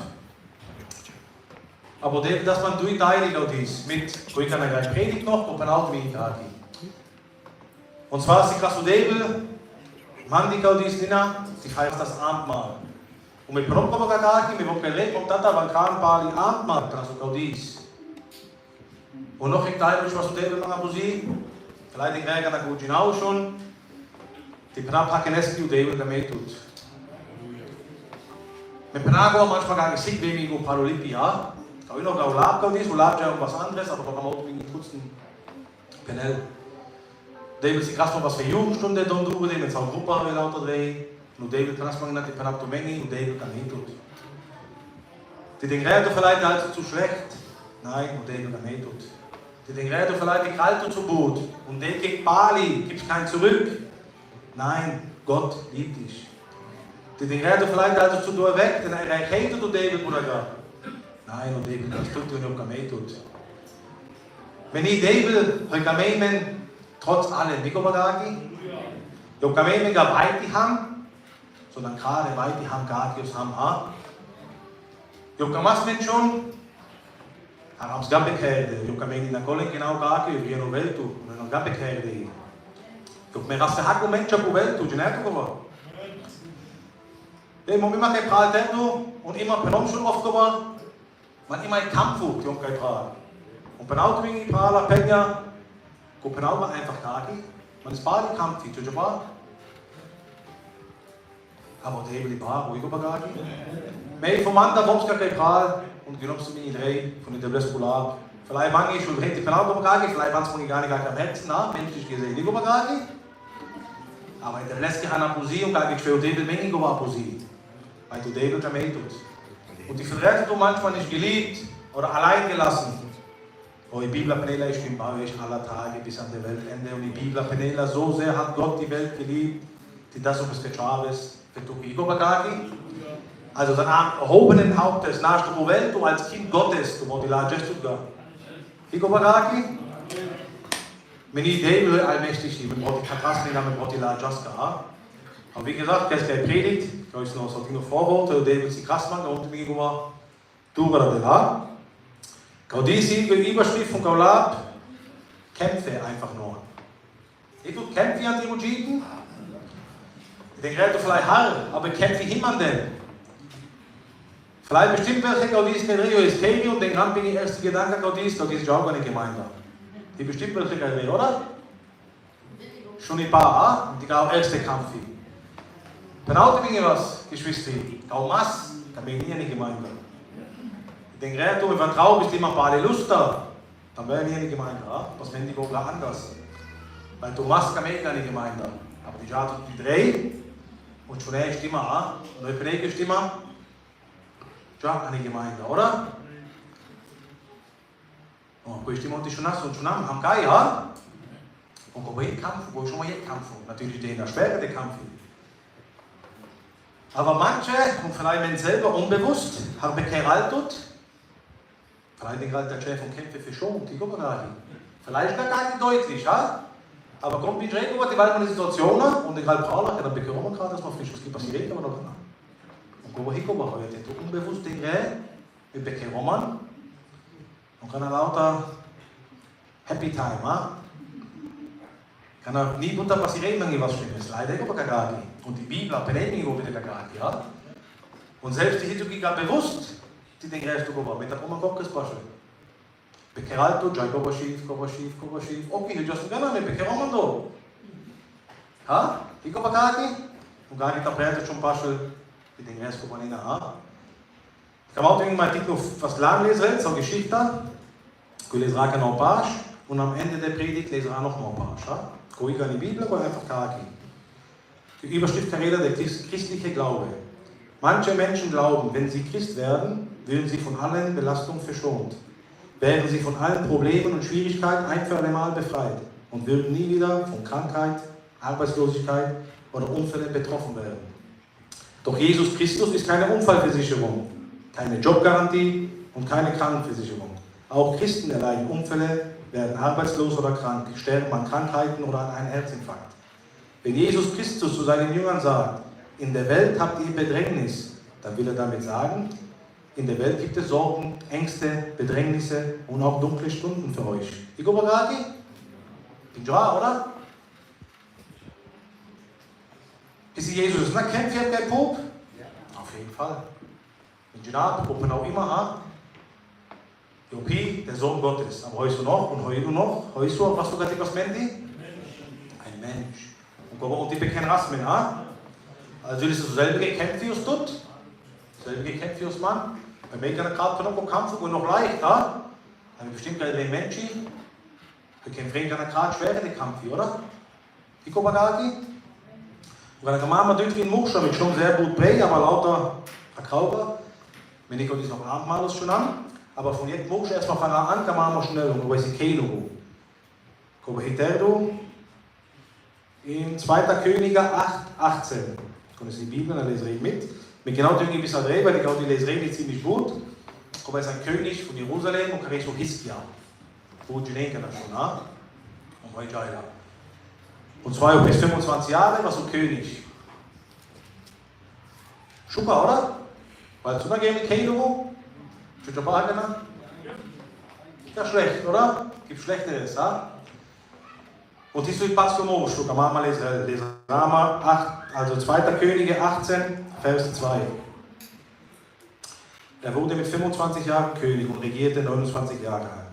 Aber David, dass man durch Teile auch dies mit, wo ich kann ja gleich Predigt noch, und ein Auto wie ich Kaki. Und zwar ist die Klasse David, Mann, die auch dies, Nina, sie feiert das Abendmahl. Und mit Propagandaki, mit Wokele, und Tata, Balkan, Bali, Abendmahl, das ist auch dies. Und noch ein Teil, was du David machen muss, vielleicht in Gregor, da gut hinaus schon, die Prapakeneski und David damit tut. Mit Prago manchmal gar nicht sick, wenn ich ein Paralympi, ja. Ich noch gar Urlaub ist, Urlaub ist ja was anderes, aber da kann man auch irgendwie putzen. Penel. David ist krass noch was für Jugendstunde, dann tun wir mit seiner Gruppe, wir lauter drehen. Und David kann das machen, die Panaptomeni und David kann nicht tun. Die denken, vielleicht also zu schlecht. Nein, und David kann nicht tun. Die denken, vielleicht die Kalte zu Boot. Und der geht Bali, gibt es kein Zurück. Nein, Gott liebt dich. Die denken, vielleicht also zu dir weg, denn er erkennt du David oder gar. Nein, und David, das tut und auch nicht tut. Wenn ich David, heute kann trotz allem, wie kommen wir da? Ich kann mir gar weit die Hand, sondern gerade weit die Hand gar nicht haben. Ich kann was mit schon, aber es gab Bekehrt. Ich kann mir in der Kolle genau gar nicht, ich gehe noch Welt tun, und dann gab Bekehrt. Ich kann mir das Hack und Menschen auf Welt tun, ich nicht geworden. Ich muss immer kein Prahl und immer Penomschul aufgebaut. Man immer ein Kampf hat, Junge Prahl. Und Penauto wegen Prahl, Penja, Penauto einfach gar nicht. Man ist bald im Kampf, ich tue aber der die Prahl, ruhig aber gar nicht. Mehr vom Mann, da kommst du kein Prahl und genommst du mich in drei von der Bleskular. Vielleicht manche schon hätte Penauto gar nicht, vielleicht waren es mir gar nicht am Herzen, menschlich gesehen, ich aber gar nicht. Aber in der Bleske hat eine Poesie und gar nicht für David Menge über Poesie. Weil du David damit tut. Und die verrätet du manchmal nicht geliebt oder allein gelassen. Oh, die Bibel Penela, ich bin bei euch aller Tage bis an der Weltende. Und die Bibel Penela, so sehr hat Gott die Welt geliebt, die das auf das Chaves, also dann erhobenen Hauptes, nach der Welt, du als Kind Gottes, du musst die Lage sogar. Igobagaki? Wenn ich David allmächtig liebe, braucht die Katastrophe, dann braucht die Lage sogar. Aber wie gesagt, das ist keine Predigt, ich weiß noch, so Dinge vorworte, David ist die Krassmann, da unten liegen wir, Dura de la. Gaudisi, die Überschrift von Gaulab, kämpfe einfach nur. Ich tue kämpfe an die Mujiten. Ich denke, vielleicht hart, aber kämpfe jemanden. Vielleicht bestimmt welche Gaudis kein Rio ist Keri und den Grand bin ich erste Gedanke Gaudis, Gaudis ist auch eine Gemeinde. Die bestimmt welche kein Rio, oder? Schon ein paar, die gab erste Kampf. Penauto bin ich was, Geschwister. Gaumas, kann mir nie eine Gemeinde. Ich denke, wenn du vertrauen bist, immer ein paar Lust da, dann wäre nie eine Gemeinde. Was wenn die Gott anders? Weil du machst keine Gemeinde. Aber die Jahre die drei und schon eine Stimme, und eine präge Stimme, ja, eine Gemeinde, oder? Und die Stimme und die schon hast und schon haben keine, ja? Und wo ich Kampf, wo ich schon mal jetzt Kampf, natürlich den der schwere der Kampf. Aber manche, und vielleicht wenn selber unbewusst, haben bekeraltet, vielleicht den gerade der Chef von Kämpfe verschont, die gucken da hin. Vielleicht gar nicht deutlich, ja? Aber kommt wie direkt über die weiteren Situationen und ich halt Pralach, dann bekommen wir gerade, dass man frisch was passiert, aber noch nicht. Und gucken wir hin, heute unbewusst den Reh, wir bekommen man und kann er lauter Happy Time, ja? Kann er nie bunter passieren, wenn was Schlimmes. Leider über Kagaki. Und die Bibel hat Beleidigung über den Kagaki, ja? Und selbst die Hitzugi gar bewusst, die den Greif zu kommen, mit der Oma Kokkes Pasche. Bekeralto, Jai Kobashiv, okay, du hast gerne mit Bekeromando. Ha? Die Kagaki? Und gar nicht abhärtet schon Pasche, die den Greif zu kommen, ha? Ich kann auch irgendwie mal Artikel fast lang lesen, so Geschichte. Ich lese noch ein paar und am Ende der Predigt lese ich noch ein paar. Ja? Ruhig an die Bibel oder einfach Kaki. Die Überschrift der Rede, der christliche Glaube. Manche Menschen glauben, wenn sie Christ werden, würden sie von allen Belastungen verschont, wären sie von allen Problemen und Schwierigkeiten ein für alle Mal befreit und würden nie wieder von Krankheit, Arbeitslosigkeit oder Unfällen betroffen werden. Doch Jesus Christus ist keine Unfallversicherung, keine Jobgarantie und keine Krankenversicherung. Auch Christen erleiden Unfälle, werden arbeitslos oder krank, sterben an Krankheiten oder an einem Herzinfarkt. Wenn Jesus Christus zu seinen Jüngern sagt, in der Welt habt ihr Bedrängnis, dann will er damit sagen, in der Welt gibt es Sorgen, Ängste, Bedrängnisse und auch dunkle Stunden für euch. Iko bagati? Bin già, oder? Ist Jesus na kämpft ihr der Pop? Auf jeden Fall. In Genat, Puppen auch immer, ha? Jopi, der Sohn Gottes. Aber heust du noch und heust du noch? Heust du, was du gerade was Mendi? Ein Mensch. Und die bekennen Rasmen, ha? Also ist es selber gekämpft wie es tut. Selber gekämpft wie es Mann. Bei mir kann er gerade noch Kampf und noch leicht, ha? Aber bestimmt gerade den Menschen. Wir kennen Freunde an der gerade schwere Kampf, oder? Die Kopagati? Und dann kann man mal durch den Muschel mit schon sehr gut Brei, aber lauter Verkaufer. Wenn ich das noch Abendmahl schon an. Aber von jetzt Muschel erstmal fangen an, kann man mal schnell und weiß ich kein Logo. Kobe Hiterdo in 2. Könige 8,18. Können Sie die Bibel, dann lese ich mit. Mit genau dem bis an weil ich glaube, die lese ich ziemlich gut. Kobe ist ein König von Jerusalem und kann so Hiskia. Wo die denken das schon, ha? Und heute ja. Und zwar bis 25 Jahre war so König. Super, oder? Weil zu einer gehen mit kein Logo? Für die Wagen? Ja, schlecht, oder? Gibt Schlechteres, ha? Und dies ist Pass für Mosch, kann man mal lesen. Rama 8, also 2. Könige 18, Vers 2. Er wurde mit 25 Jahren König und regierte 29 Jahre alt.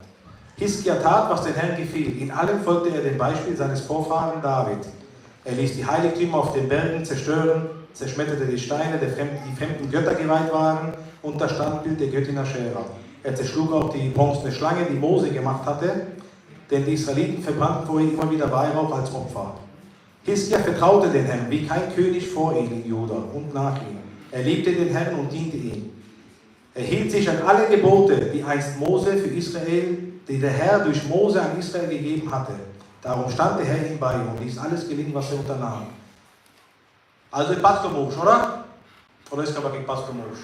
Hiskia tat, was den Herrn gefiel. In allem folgte er dem Beispiel seines Vorfahren David. Er ließ die Heiligtümer auf den Bergen zerstören, zerschmetterte die Steine, die fremden Götter geweiht waren, und das Standbild der Göttin Aschera. Er zerschlug auch die bronzene Schlange, die Mose gemacht hatte, denn die Israeliten verbrannten vor ihm immer wieder Weihrauch als Opfer. Hiskia vertraute den Herrn wie kein König vor ihm in Juda und nach ihm. Er liebte den Herrn und diente ihm. Er hielt sich an alle Gebote, die einst Mose für Israel, die der Herr durch Mose an Israel gegeben hatte. Darum stand der Herr ihm bei und ließ alles gelingen, was er unternahm. Also Pastor Mosch, oder? Oder ist aber kein Pastor Mosch?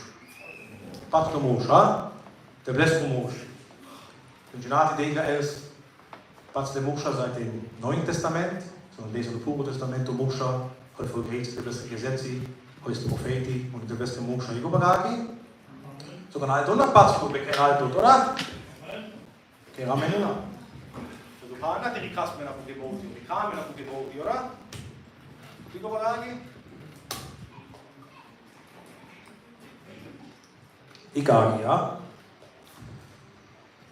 Pastor Mosch, ha? Der Bläster Mosch. Und Genati denkt er ist Pastor Moscha seit dem Neuen Testament, sondern lesen das Pure Testament, Moscha, heute voll Gericht, der beste Gesetzi, heute Propheti und der beste Moscha, Iko bagati. Sogar halt unter Pastor, bekennt tut, oder? Keramena. So du fahren die Kasmen auf dem Gebot, die Kamen auf dem Gebot, oder? Iko bagati. Egal, ja.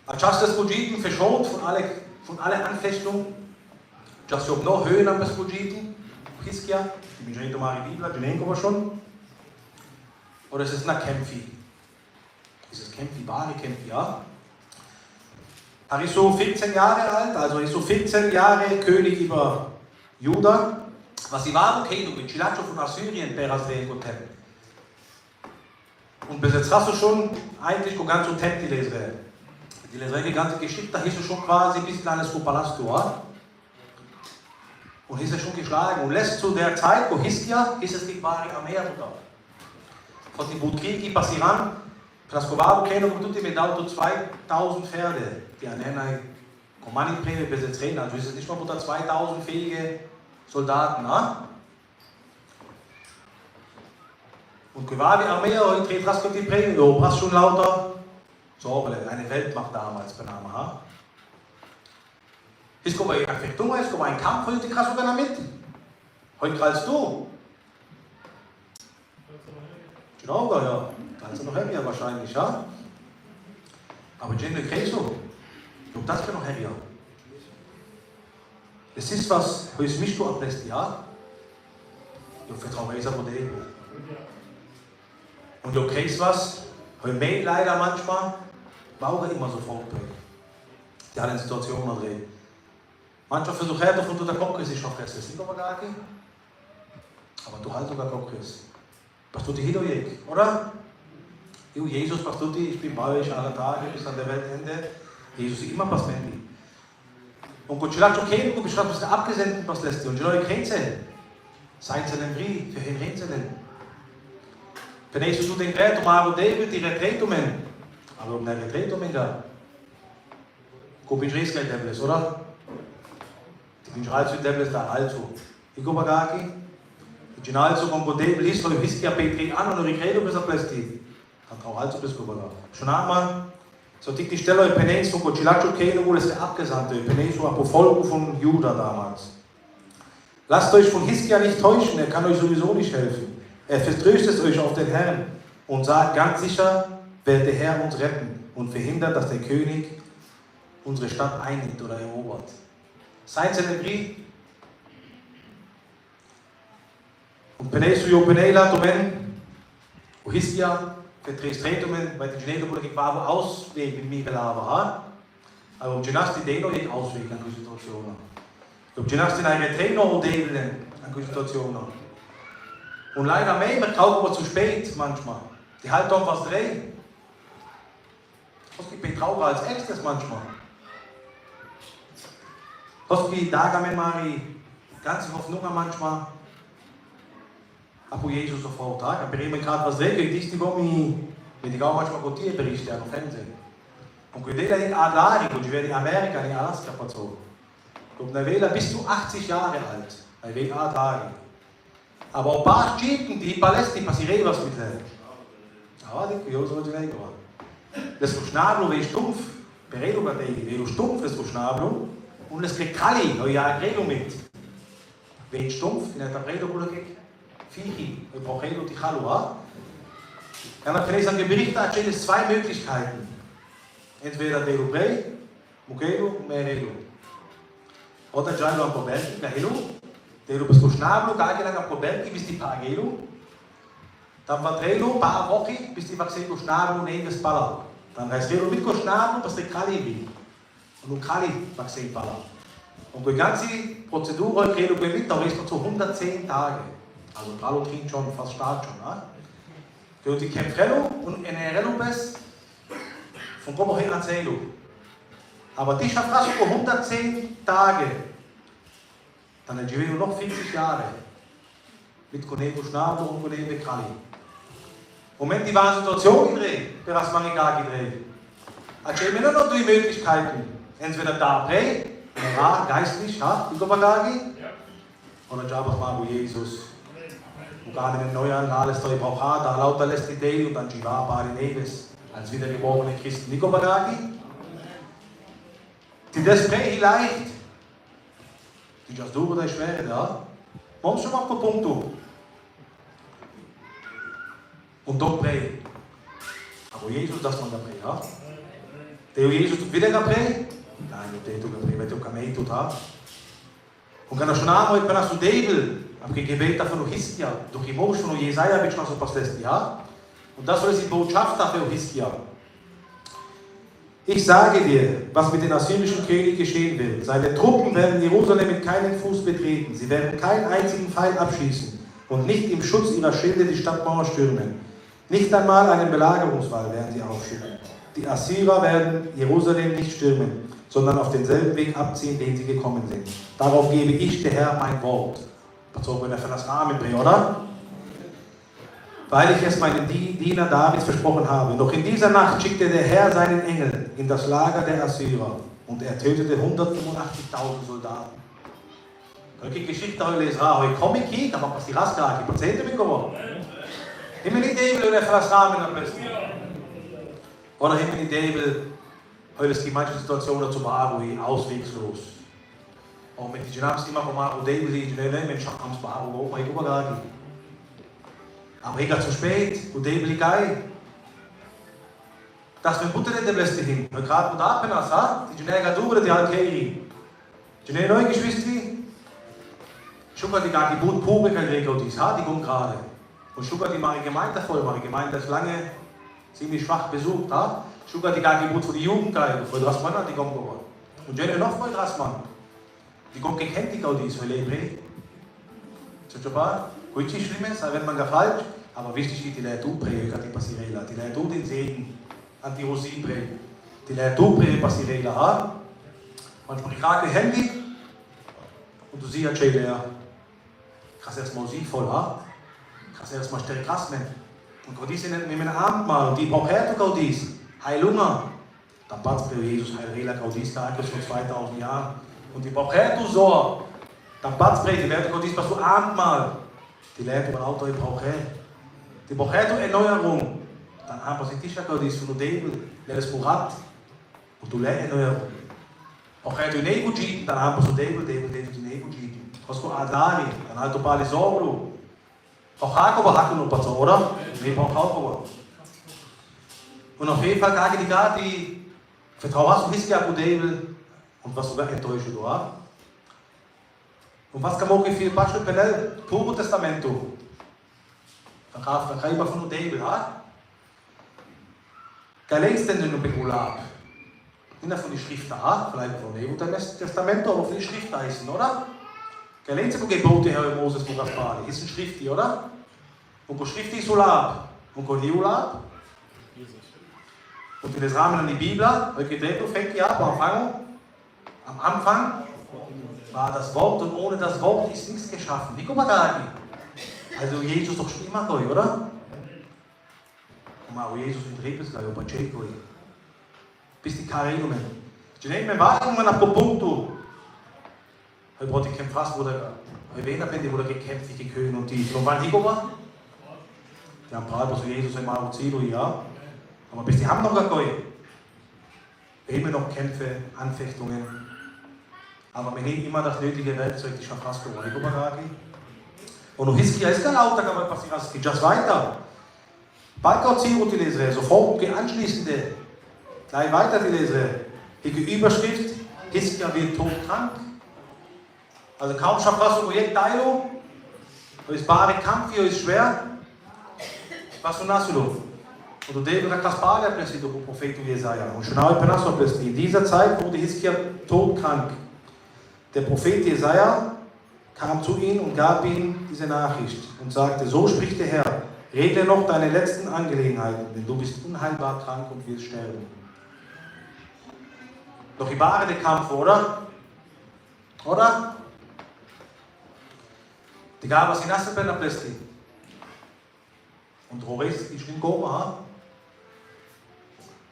Această slujiten verschont von aller Anfechtung. Just ob noch Höhen am slujiten. Hiskia, die bin schon mal in Bibel, die nehmen wir schon. Oder ist es eine Kämpfi? Ist es Kämpfi, wahre Kämpfi, ja? Er ist so 14 Jahre alt, also ist so 14 Jahre König über Juda. Was sie waren, okay, du bist Chilacho von Assyrien, Perasdeen Gotem. Und bis jetzt hast du schon eigentlich ganz so Tempi lesen. Die lesen die ganze Geschichte, da ist er schon quasi bis kleines Palastor. Und ist er schon geschlagen. Und lässt zu der Zeit, wo Hiskia, ist es die wahre Armee dort. Von den Butkiki passieren, Prascovado kennen und tutti mit Auto 2000 Pferde, die an einer Kommandiprämie besitzen. Also ist es nicht mal unter 2000 fähige Soldaten, na? Und gewahre Armee, heute dreht das die Prämie, du hast schon lauter. So, eine Weltmacht damals benahme, ha? Ist aber eine Verfechtung, ist aber ein Kampf, heute kriegst du gar nicht mit. Heute kriegst du. Genau, ja. Kannst du noch heavier wahrscheinlich, ja? Aber Jane kriegst du. Und das wird noch heavier. Es ist was, wo es mich ablässt, ja? Du vertraust es aber dir. Und du kriegst was, wo mir leider manchmal, Bauer immer sofort bringen. Die alle Situationen drehen. Manchmal versucht er doch, und der Kokris ist noch fest. Das ist aber gar nicht. Aber du halt sogar Kokris. Was tut die Hidojek, oder? Jesus, was tut die? Ich bin bei euch alle Tage bis an der Weltende. Jesus ist immer was Mensch. Und Gott sagt, okay, du bist was abgesendet, was lässt du. Und die Leute kennen sie. Seid sie denn wie? Für wen reden sie denn? Penei su den reto Mario David di retreto men. Allora ne retreto men da. Kopin Reska Debles, oder? Die bin also Debles da also. Ich komme da aquí. Ich bin also con David listo il Whisky a Petri an und ricredo bis a plesti. Dann auch also bis go da. Schon einmal so dick die Stelle Penei su Cochilacho Keno wurde der Abgesandte. Penei su Apofolgen von Juda damals. Lasst euch von Hiskia nicht täuschen, er kann euch sowieso nicht helfen. Er vertröstet euch auf den Herrn und sagt ganz sicher, wird der Herr uns retten und verhindert, dass der König unsere Stadt einnimmt oder erobert. Seid celebri. Und Penesu jo Penela Tomen, o Hiskia, vertröstet bei den Genedo wurde gequavo Ausweg mit mir belava. Aber Genasti Deno nicht Ausweg an die Situation. Ob Genasti in eine Trainer oder an die Situation. Und leider mehr, man traut aber zu spät manchmal. Die halt doch was drehen. Was gibt mir Trauer als erstes manchmal? Was gibt Daga mit Mari ganz Hoffnung manchmal? Aber Jesus sofort, aber ich habe gerade was drehen, ich die Gommi, wenn ich auch manchmal Gottier berichte am Fernsehen. Und wenn der in Adlari, und ich werde in Amerika, in Alaska verzogen. Und der Wähler bis zu 80 Jahre alt, er will Adlari. Aber ein paar Schicken, die Palästina passieren was mit denen. Ja, die Kujos sollte nicht geworden. Das ist Schnabel, wie stumpf, Beredo Batei, wie stumpf ist Schnabel, und das kriegt Kali, ja, Redo mit. Wie stumpf, in der Bredo Kulakik, Fichi, und Prochedo die Chalua. Dann hat Felix an Bericht erzählt, es 2 Möglichkeiten. Entweder Dedo Brei, Mukedo und Meredo. Oder Jailo am Pobelki, Gahelo. Dedo bis Schnabel, gar nicht am Pobelki, bis die Pagelo. Dann war Trelo, paar Wochen, bis die Vaxelo Schnabel und Neves Pala. Dann heißt Trelo mit Schnabel, bis der Kali will. Und Kali Vaxel Pala. Und die ganze Prozedur, Trelo mit, da ist noch zu 110 Tage. Also Tralo trinkt schon, fast stark schon. Ne? Die Kämpfrello und Enerello bis von Como hin an Zelo. Aber die schafft fast über 110 Tage. Dann hat Giveno noch 40 Jahre. Mit Konego Schnabel und Konego Kali. Moment, die waren Situation gedreht, der was man gar gedreht. Also ich habe noch 2 Möglichkeiten. Entweder da Prä, geistlich, die Gobagagi, oder Jabas Mago Jesus. Und gerade in den neuen alles da braucht da lauter lässt die Dei und dann Jiva Bari Neves, als wiedergeborene Christen, die Gobagagi. Die das Prä leicht. Die das Dure der Schwere da. Warum schon mal Punkto? Und dort Prä. Aber Jesus, das man da Prä, ja? Der Jesus tut wieder Prä? Nein, der tut Prä, weil der Kamei tut hat. Und kann er schon einmal, wenn er zu Debel, am Gebet davon Hiskia, durch die Mosch von Jesaja wird schon so passt, ja? Und das soll die Botschaft dafür Hiskia. Ich sage dir, was mit den assyrischen König geschehen wird. Seine Truppen werden Jerusalem mit keinem Fuß betreten. Sie werden keinen einzigen Pfeil abschießen und nicht im Schutz ihrer Schilde die Stadtmauer stürmen. Nicht einmal einen Belagerungswall werden sie aufschütten. Die Assyrer werden Jerusalem nicht stürmen, sondern auf denselben Weg abziehen, den sie gekommen sind. Darauf gebe ich, der Herr, mein Wort. Bezogen auf das Rahmen, oder? Weil ich es meinem Diener Davids versprochen habe. Doch in dieser Nacht schickte der Herr seinen Engel in das Lager der Assyrer und er tötete 185.000 Soldaten. Die Geschichte heute ist rar. Heute komme ich hier, aber was die Raskake, Patienten mitgekommen. Himmel in Debel und er das Rahmen am besten. Oder Himmel in Debel, heute ist die manche Situation zu Barui auswegslos. Und mit den Genams immer von Maru Debel, die Menschen haben es Barui auch, ich übergage. Aber ich gehe zu spät, und Debel ist geil. Das wird Butter in der Bläste hin. Und gerade mit Apenas, die Genäger Dure, die Alkeri. Die Genäger neue Geschwister, Schuka die gar die Boot Publika regelt ist, die kommt gerade. Und Schuka die meine Gemeinde voll, meine Gemeinde ist lange ziemlich schwach besucht, Schuka die gar die Boot für die Jugendgeil, für das Mann, die kommt geworden. Und Jenny noch mal das Mann. Die kommt gekennt die Gaudis, für Lebre. Tschütschapa, gut nicht schlimm ist, wenn man gar falsch, aber wichtig ist, die Lehre du präge, die Passirela, die Lehre du den Segen, an die Rosin präge. Die Lehre du präge, Passirela, manchmal ich krake Handy, und du siehst ja, kannst erstmal sie voll, kannst erstmal stärker krass nehmen. Und Gott ist mit einem Abendmahl, und die braucht Gott ist. Heilhunger. Dann passt bei Jesus Heilrela Gott ist, da ist schon 2000 Jahre. Und die braucht so. Dann passt bei die Werte Gott ist, was du Abendmahl. Die lernt über Auto, die braucht Die braucht Erneuerung. Dann haben wir sich Gott ist von der Debel, der ist Murat. Und du lernst Erneuerung. Auch du Negujiten, dann haben wir so Debel, die Negujiten. Was du Adari, dann halt du Pali Sobro. Auch Hakoba noch was, oder? Nee, braucht auch. Und auf jeden Fall gage die vertraust du Hiskia Budebel und was sogar enttäuscht du hast. Und was kann man viel Beispiel Penel, Puro Testamento. Verkauft der Kaiba von Udebel, ha? Gelängst denn den Bekulab? Nicht von die Schrift da, vielleicht von dem Testamento, aber von die Schrift da heißen, oder? Gelängst du Gebote, Herr Moses, wo das war? Ist ein Schrift, oder? Und wo Schrift ist Ulab? Und wo Ulab? Und in das Rahmen an die Bibel, fängt ja am Anfang war das Wort und ohne das Wort ist nichts geschaffen. Wie kommt da Also Jesus doch schon immer goi, oder? Aber Jesus in Rebesgai, aber Jekoi. Bis die Karenumen. Ich nehme mir wahr, man ab Punto. Ich brauche die Kämpfe fast, wo der Wiener wurde gekämpft, die Könige und die. Und wann Higova? Die haben Paul, so Jesus im Aruzilo, ja. Aber bis die haben noch gar keine. Wir haben noch Kämpfe, Anfechtungen. Aber wir nehmen immer das nötige Werkzeug, die Schafasko, und du Hiskia ist kein Auto, aber passiert just weiter. Bald Zero die Lese, sofort die anschließende, gleich weiter die Lese. Die Überschrift, Hiskia wird todkrank. Also kaum Schafasko Projekt Teilo, das ist bare Kampf, hier ist schwer. Was du hast du? Und du denkst, da Kaspar der Präsident, der Prophet Jesaja. Und schon auch in dieser Zeit wurde Hiskia todkrank. Der Prophet Jesaja kam zu ihm und gab ihm diese Nachricht und sagte: So spricht der Herr, regle noch deine letzten Angelegenheiten, denn du bist unheilbar krank und wirst sterben. Doch die Bahre der Kampf, oder? Oder? Die gab es in Asselbänder plötzlich. Und Rores ist in Goma.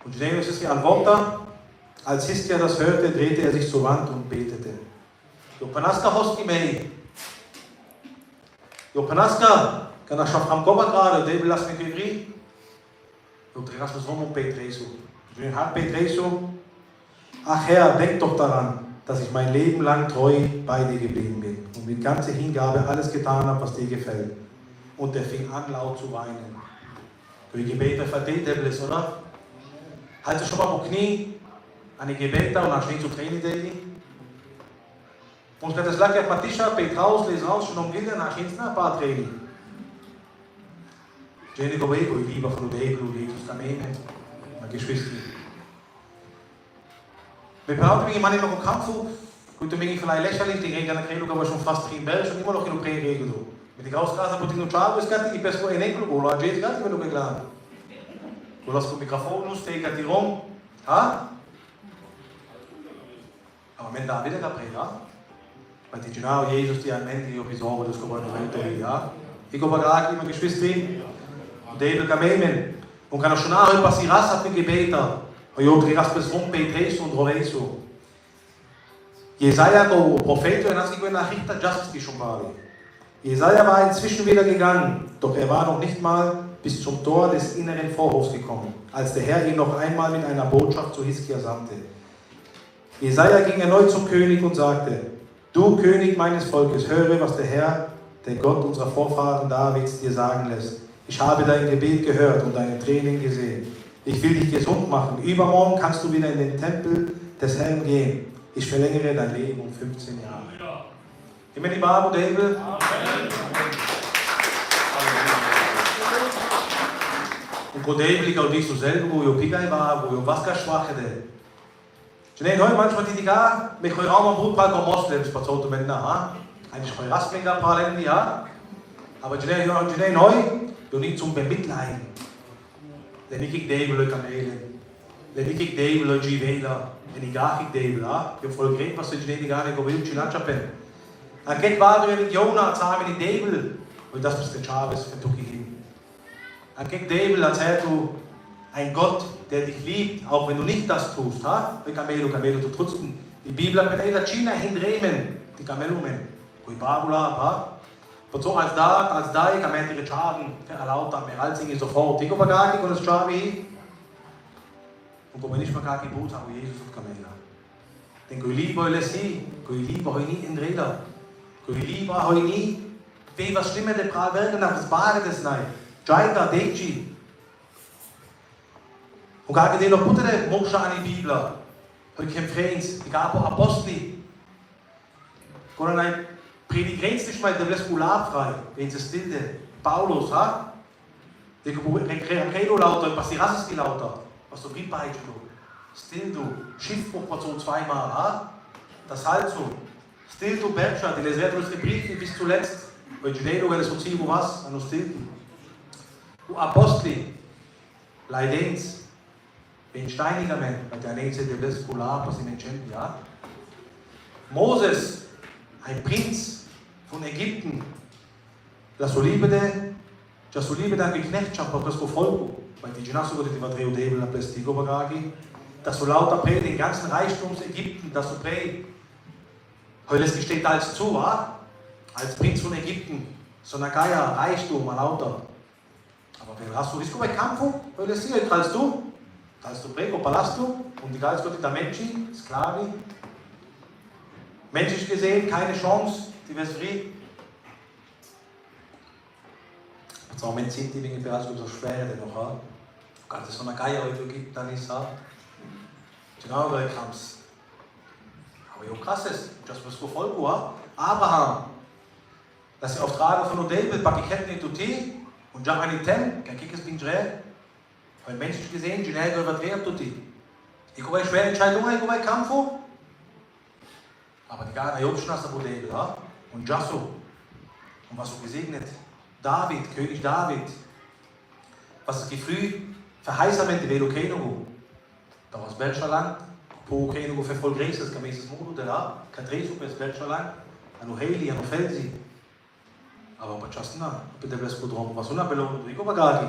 Und James ist an Worte, als Hiskia das hörte, drehte er sich zur Wand und betete. Jopanaska hosti mei. Jopanaska, kann er schon am Goma gerade, der will das mit Gri. Und der Rasmus Romo Petresu. Ich habe Petresu. Ach Herr, denk doch daran, dass ich mein Leben lang treu bei dir geblieben bin und mit ganzer Hingabe alles getan habe, was dir gefällt. Und er fing an, laut zu weinen. Durch Gebete verdient er es, oder? Halt du schon mal auf Knie, an die Gebete und dann steht zu Tränen. Und das lag ja Matisha, Petraus, les raus, schon umgehen, dann steht es ein paar Tränen. Jenny Gobego, ich liebe von Udebel, Jesus Kamene, meine Geschwister. Wir brauchen mich immer noch einen Kampf. Gut, mich vielleicht lächerlich, die Regeln der Krieg, aber schon fast 3 Belgen, schon immer noch in der Prä-Regel. Mit der Grausstraße, wo die noch Chavo ist, kann ich besser in Enkel gehen, oder geht gar nicht, wenn du geglaubt. Du hast das Mikrofon lustig, die rum. Ha? Aber wenn da wieder geprägt, ja? Weil die genau Jesus, die ein Mensch, die besorgen, das kommt nicht, ja? Ich habe gerade immer Geschwister, und der will Kamemen. Und kann auch schon nachher passieren, hat mir gebeten. Und ich habe das bis rum, Petresu und Roresu. Jesaja, der Prophet, und hat sich nach Richter Justice schon war. Jesaja war inzwischen wieder gegangen, doch er war noch nicht mal bis zum Tor des inneren Vorhofs gekommen, als der Herr ihn noch einmal mit einer Botschaft zu Hiskia sandte. Jesaja ging erneut zum König und sagte: Du König meines Volkes, höre, was der Herr, der Gott unserer Vorfahren Davids, dir sagen lässt. Ich habe dein Gebet gehört und deine Tränen gesehen. Ich will dich gesund machen. Übermorgen kannst du wieder in den Tempel des Herrn gehen. Ich verlängere dein Leben um 15 Jahre. Immer die Babu Debel. Und wo Debel, ich glaube, so selber, wo ich Pigai war, wo ich was schwache de. Ich nehme heute manchmal die Diga, mich heute auch mal Brutpal von Moslems, was sollte man da, eigentlich heute Raspenga Parallel, ja. Aber ich nehme heute, du nicht zum Bemitleiden. Denn ich Debel, Kamelen. Denn ich Debel, Givela. Denn ich gar nicht Debel, ja. Ich habe voll geredet, was ich nicht gar nicht will, Chinachapen. Dann geht weiter in Jona, zusammen in Debel. Und das ist der Chavez für Tuki hin. Dann kriegt David, als er du ein Gott, der dich liebt, auch wenn du nicht das tust. Ha? Camelo, du trotzdem. Die Bibel mit einer China hindrehmen, die Camelumen. Kui Babula, ha? Und so als da, ich kann mir die Schaden verlauten, mehr als ich sofort. Ich komme gar nicht, und das Schabi. Und komme nicht mehr gar nicht gut, aber Jesus und Kamela. Denn kui lieber heute nie in Reda. Kui lieber heute nie, wie was Schlimmer der Prahl werden, nach das Bade des Nein. Jaida, Deji. Und gar nicht noch Mutter der Mosche an die Bibel. Heute kämpft Freins, die gab auch Apostoli. Und ein Predigrenz nicht mal der Bleskularfrei, wenn sie stilde. Paulus, ha? Der Credo lauter, was die Rasseski lauter, was du Briefbeheit du. Still du, Schiffbruch, was so zweimal, ha? Das halt so. Still du, Bergscha, die Leser durch die Briefe bis zuletzt. Weil Judedo, wenn es so zieh, wo was, an uns still du. Apostoli, Leidens. Wenn steiniger Mann, weil der Nese der Bleskular, was sie Menschen, ja? Moses, ein Prinz von Ägypten, das so liebe dann Geknechtschaft, das so Volk, weil die Ginasso wurde die Vadreo Debel, la Plestigo Bagagi, das so lauter Prä, den ganzen Reichtums Ägypten, das so Prä, heute steht als zu, als Prinz von Ägypten, so eine Geier, Reichtum, lauter. Aber wenn hast du Risiko bei Kampfu, heute ist hier, als du Prego, Palasto, und die Geist Gott in der Menschen, Sklavi. Menschlich gesehen, keine Chance, die wäre frei. Jetzt auch Menschen sind die wegen der so schwer, der noch hat. Ganz es so eine Geier heute gibt, dann ist er. Genau, da kam's. Aber jo krass ist, das was so voll war. Abraham, dass sie auf Frage von David, Pakiketten in Tuti und Jamani Tem, kein Kickes bin Dreh. Weil menschlich gesehen, Ginello übertreibt Tuti. Ich habe eine schwere Entscheidung, ich habe einen Kampf. Aber die Gana Jobschnasse Bodegel, ja? Und Jasso. Und was so gesegnet? David, König David. Was ist gefrüh? Verheißament, die Velo Kenugu. Da war es Belschland. Po Kenugu für voll Gräses, Kameses Modu, der da. Katresu, es Belschland. Anu Heli, Anu Felsi. Aber bei Chastna, bitte der Beskudrom, was unabbelohnt, Rico Bagagi.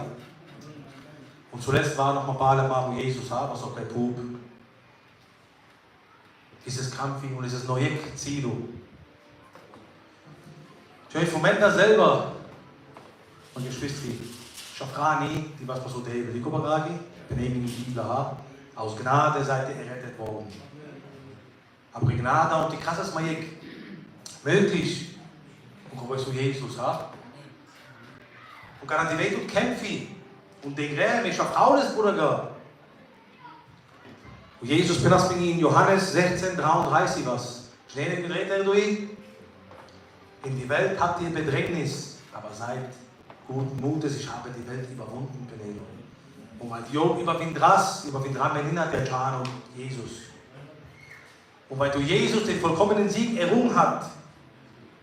Und zuletzt war noch mal Balama, wo Jesus was auch bei Pub. Dieses Kampfi und dieses neue Ziel. Ich vom Männer selber und Geschwister, Schafrani, die was so der Rico Bagagi, benehmen die Bibel, aus Gnade seid ihr errettet worden. Aber die Gnade und die krasses Majek möglich. Und komm zu Jesus, und kann an die Welt und kämpfen. Und den Gräben, ich habe alles, Bruder. Und Jesus benutzt in Johannes 16,33 was. Schnell gedreht er durch. In die Welt habt ihr Bedrängnis, aber seid guten Mutes, ich habe die Welt überwunden, Benelo. Und weil Job überwindras Menina der Chan und Jesus. Und weil du Jesus den vollkommenen Sieg errungen hat,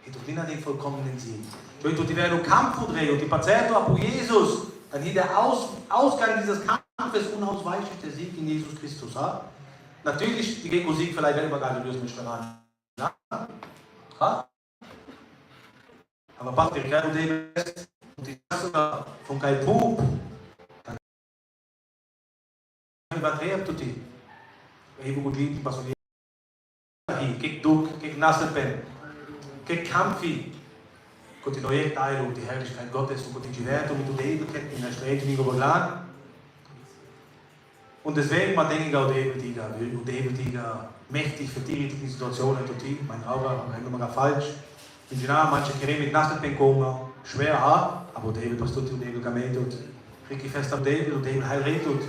du Nina den vollkommenen Sieg. Weil du die werden Kampf drehen und die Pazerto ab Jesus. Dann hier der Ausgang dieses Kampfes unausweichlich der Sieg in Jesus Christus. Ha? Natürlich, die Geko-Sieg vielleicht werden wir gar nicht lösen mit Steran. Ja? Ha? Aber Bach, der Kerl und die Tasse von Kai Pub, dann übertreibt du die. Ebu gut lieben, was und gegen Duck, gegen Nasselpen, gegen Kampfi. Gott die neue Teile und die Herrlichkeit Gottes und Gott die Werte und die Leben kennen in der Strecke nicht überladen. Und deswegen man denke ich auch David mächtig für die Situationen total. Mein Auge, wenn man falsch. In die Namen manche Kerem mit Nasselpen kommen, schwer aber David was tut und David gamet tut. Ricky fest ab David und David heil retut.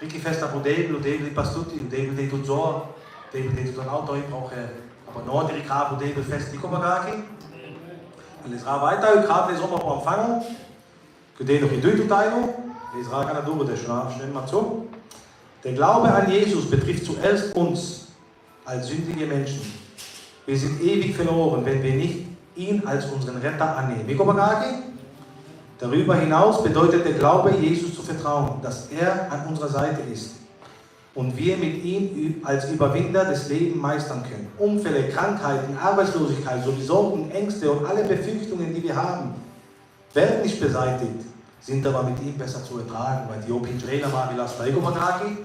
Ricky fest ab David und David pastuti und David tut so. David tut ein Auto, ich brauche aber nur die Grab und David fest die Kopagaki. Und es war weiter, ich habe den Sommer vor Empfangen. Ich gehe noch in die Teilung. Es war keine Dumme, der schnell mal zu. Der Glaube an Jesus betrifft zuerst uns als sündige Menschen. Wir sind ewig verloren, wenn wir nicht ihn als unseren Retter annehmen. Darüber hinaus bedeutet der Glaube, Jesus zu vertrauen, dass er an unserer Seite ist und wir mit ihm als Überwinder des Lebens meistern können. Unfälle, Krankheiten, Arbeitslosigkeit sowie Sorgen, Ängste und alle Befürchtungen, die wir haben, werden nicht beseitigt. sind aber mit ihm besser zu ertragen, weil die Opintrena mal wie las Vertragi.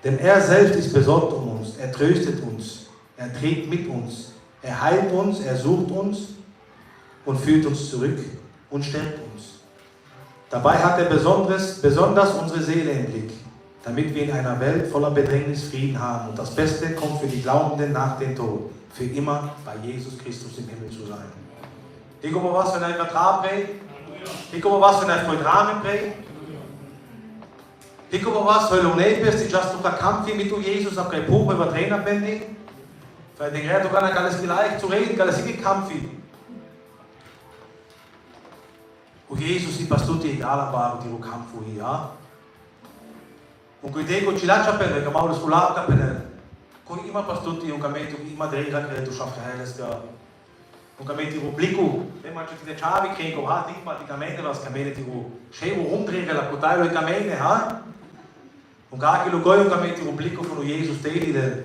Denn er selbst ist besorgt um uns, er tröstet uns, er trägt mit uns, er heilt uns, er sucht uns und führt uns zurück und stärkt uns. Dabei hat er besonders unsere Seele im Blick, damit wir in einer Welt voller Bedrängnis Frieden haben. Und das Beste kommt für die Glaubenden nach dem Tod, für immer bei Jesus Christus im Himmel zu sein. Dico was für ein Vertrag prägt, dico was für ein Rahmen prägt, dico was für ein Nebest, die just tuka Kampf mit Jesus, ab kein Buch über Trainer bendi, für den Gerät sogar nicht alles gleich zu reden, alles nicht Kampf. Und Jesus si pastuti egal aber die Kampf hier. Und quindi con cilaccia per che Mauro sulla capelle. Con ima pastuti un camento ima dreira che tu schaffst heiles da. Un camento pubblico, wenn man die Chavi kriegt, hat nicht mal die Kamene was Kamene die schemo rumdrehen la cotailo e Kamene, ha? Un cacchio goi un camento pubblico con Jesus dei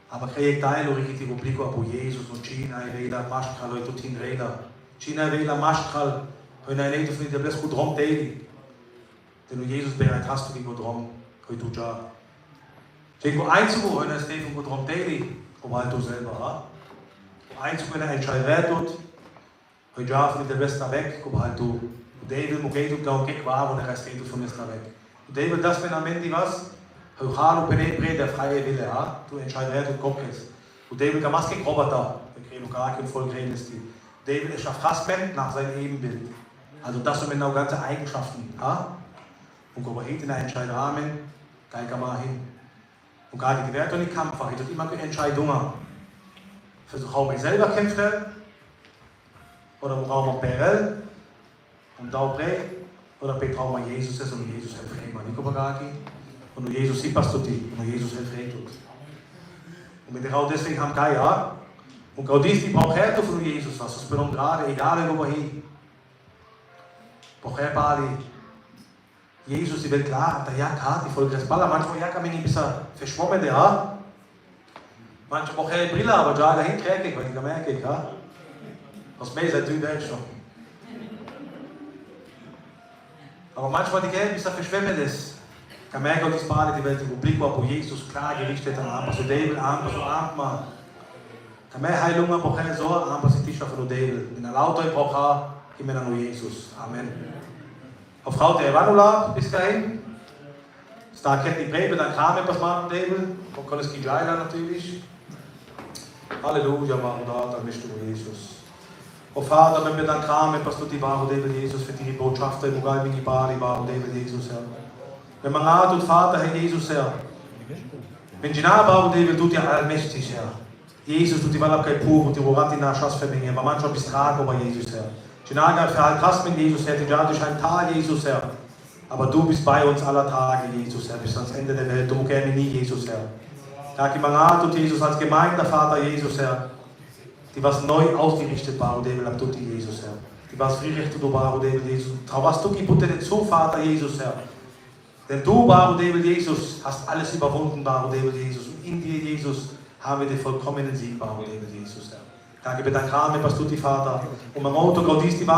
aber kriegt Teil richtig pubblico a Jesus und China e vela maschkal e tutti in reda. China e vela maschkal, wenn er nicht für die bless gut rum dei. Denn du Jesus bereit hast du die gut rum, heute du ja. Irgendwo einzugehen, wenn er es nicht gut rum dei, um halt du selber, ha? Einzugehen, ein Schei wert tut, heute ja von der Beste weg, um halt du. David mo geht und da geht war und der Rest geht von Beste weg. Und David das wenn am Ende was, du Halo Penetre der freie Wille, ha? Du entscheidest wert und kommt es. Und David kann Maske Roboter, der kriegt gar kein voll kriegen ist die. David ist schafft Raspen nach seinem Ebenbild. Also das sind genau ganze Eigenschaften, ha? Und kommen hier in einen Entscheidungsrahmen, geil kann man hin. Und gerade die Werte und die Kampf, ich tut immer Entscheidungen. Versuch auch mich selber kämpfen, oder brauchen wir Perel, und da oder brauchen wir Jesus ist und Jesus hilft immer, nicht Gaki. Und du Jesus siehst, was du die, und Jesus hilft tut. Und mit der Frau deswegen haben wir ja, und gerade die braucht Härte von Jesus, was ist bei uns gerade, egal wo wir hin. Braucht Bali. Jesus, die wird klar, der Jagd hat die Folge des Baller. Manchmal kann man ein bisschen verschwommen, ja. Manchmal braucht er Brille, aber da dahin trägt ich, weil ich da merke, ja. Was mehr seit Südwelt schon. Aber manchmal die Geld ein bisschen verschwemmen ist. Ich kann merken, dass die Welt im Blick war, wo Jesus klar gerichtet hat, aber so David, aber so Abendmahl. Kann mehr Heilung, braucht er so, aber sie Tisch auf den David. In der Lauter braucht er immer nur Jesus. Amen. Auf Frau der Evanula bis dahin. Da kennt die Brebe, dann kam etwas machen, David. Von Koleski Jaila natürlich. Halleluja, machen da, dann bist du Jesus. Oh Vater, wenn wir dann kamen, was du die Ware, David Jesus, für die Botschafter, im Ugal, wie die Bari, Ware, David Jesus, Herr. Wenn man nahe tut, Vater, Herr Jesus, Herr. Wenn die nahe bauen, David, tut dir allmächtig, Herr. Jesus, tut die Wallab kein Pur, und die Worati nach Schass verbringen, aber manchmal bist tragen, aber Jesus, Herr. Chinaga für all krass mit Jesus, Herr, die durch einen Tag, Jesus, Herr. Aber du bist bei uns aller Tage, Jesus, Herr, bis ans Ende der Welt. Du gerne nie, Jesus, Herr. Danke, Mangat und Jesus als Gemeinde, Vater, Jesus, Herr. Die was neu ausgerichtet war, und David, ab tut die Jesus, Herr. Die was friedlich du war, und David, Jesus. Trau was du gibst dir zu, Vater, Jesus, Herr. Denn du, war, und David, Jesus, hast alles überwunden, war, und David, Jesus. Und in dir, Jesus, haben wir den vollkommenen Sieg, war, und David, Jesus, Herr. Danke, bitte, danke, was tut die Vater. Und mein Motto, Gott ist die Wahrheit.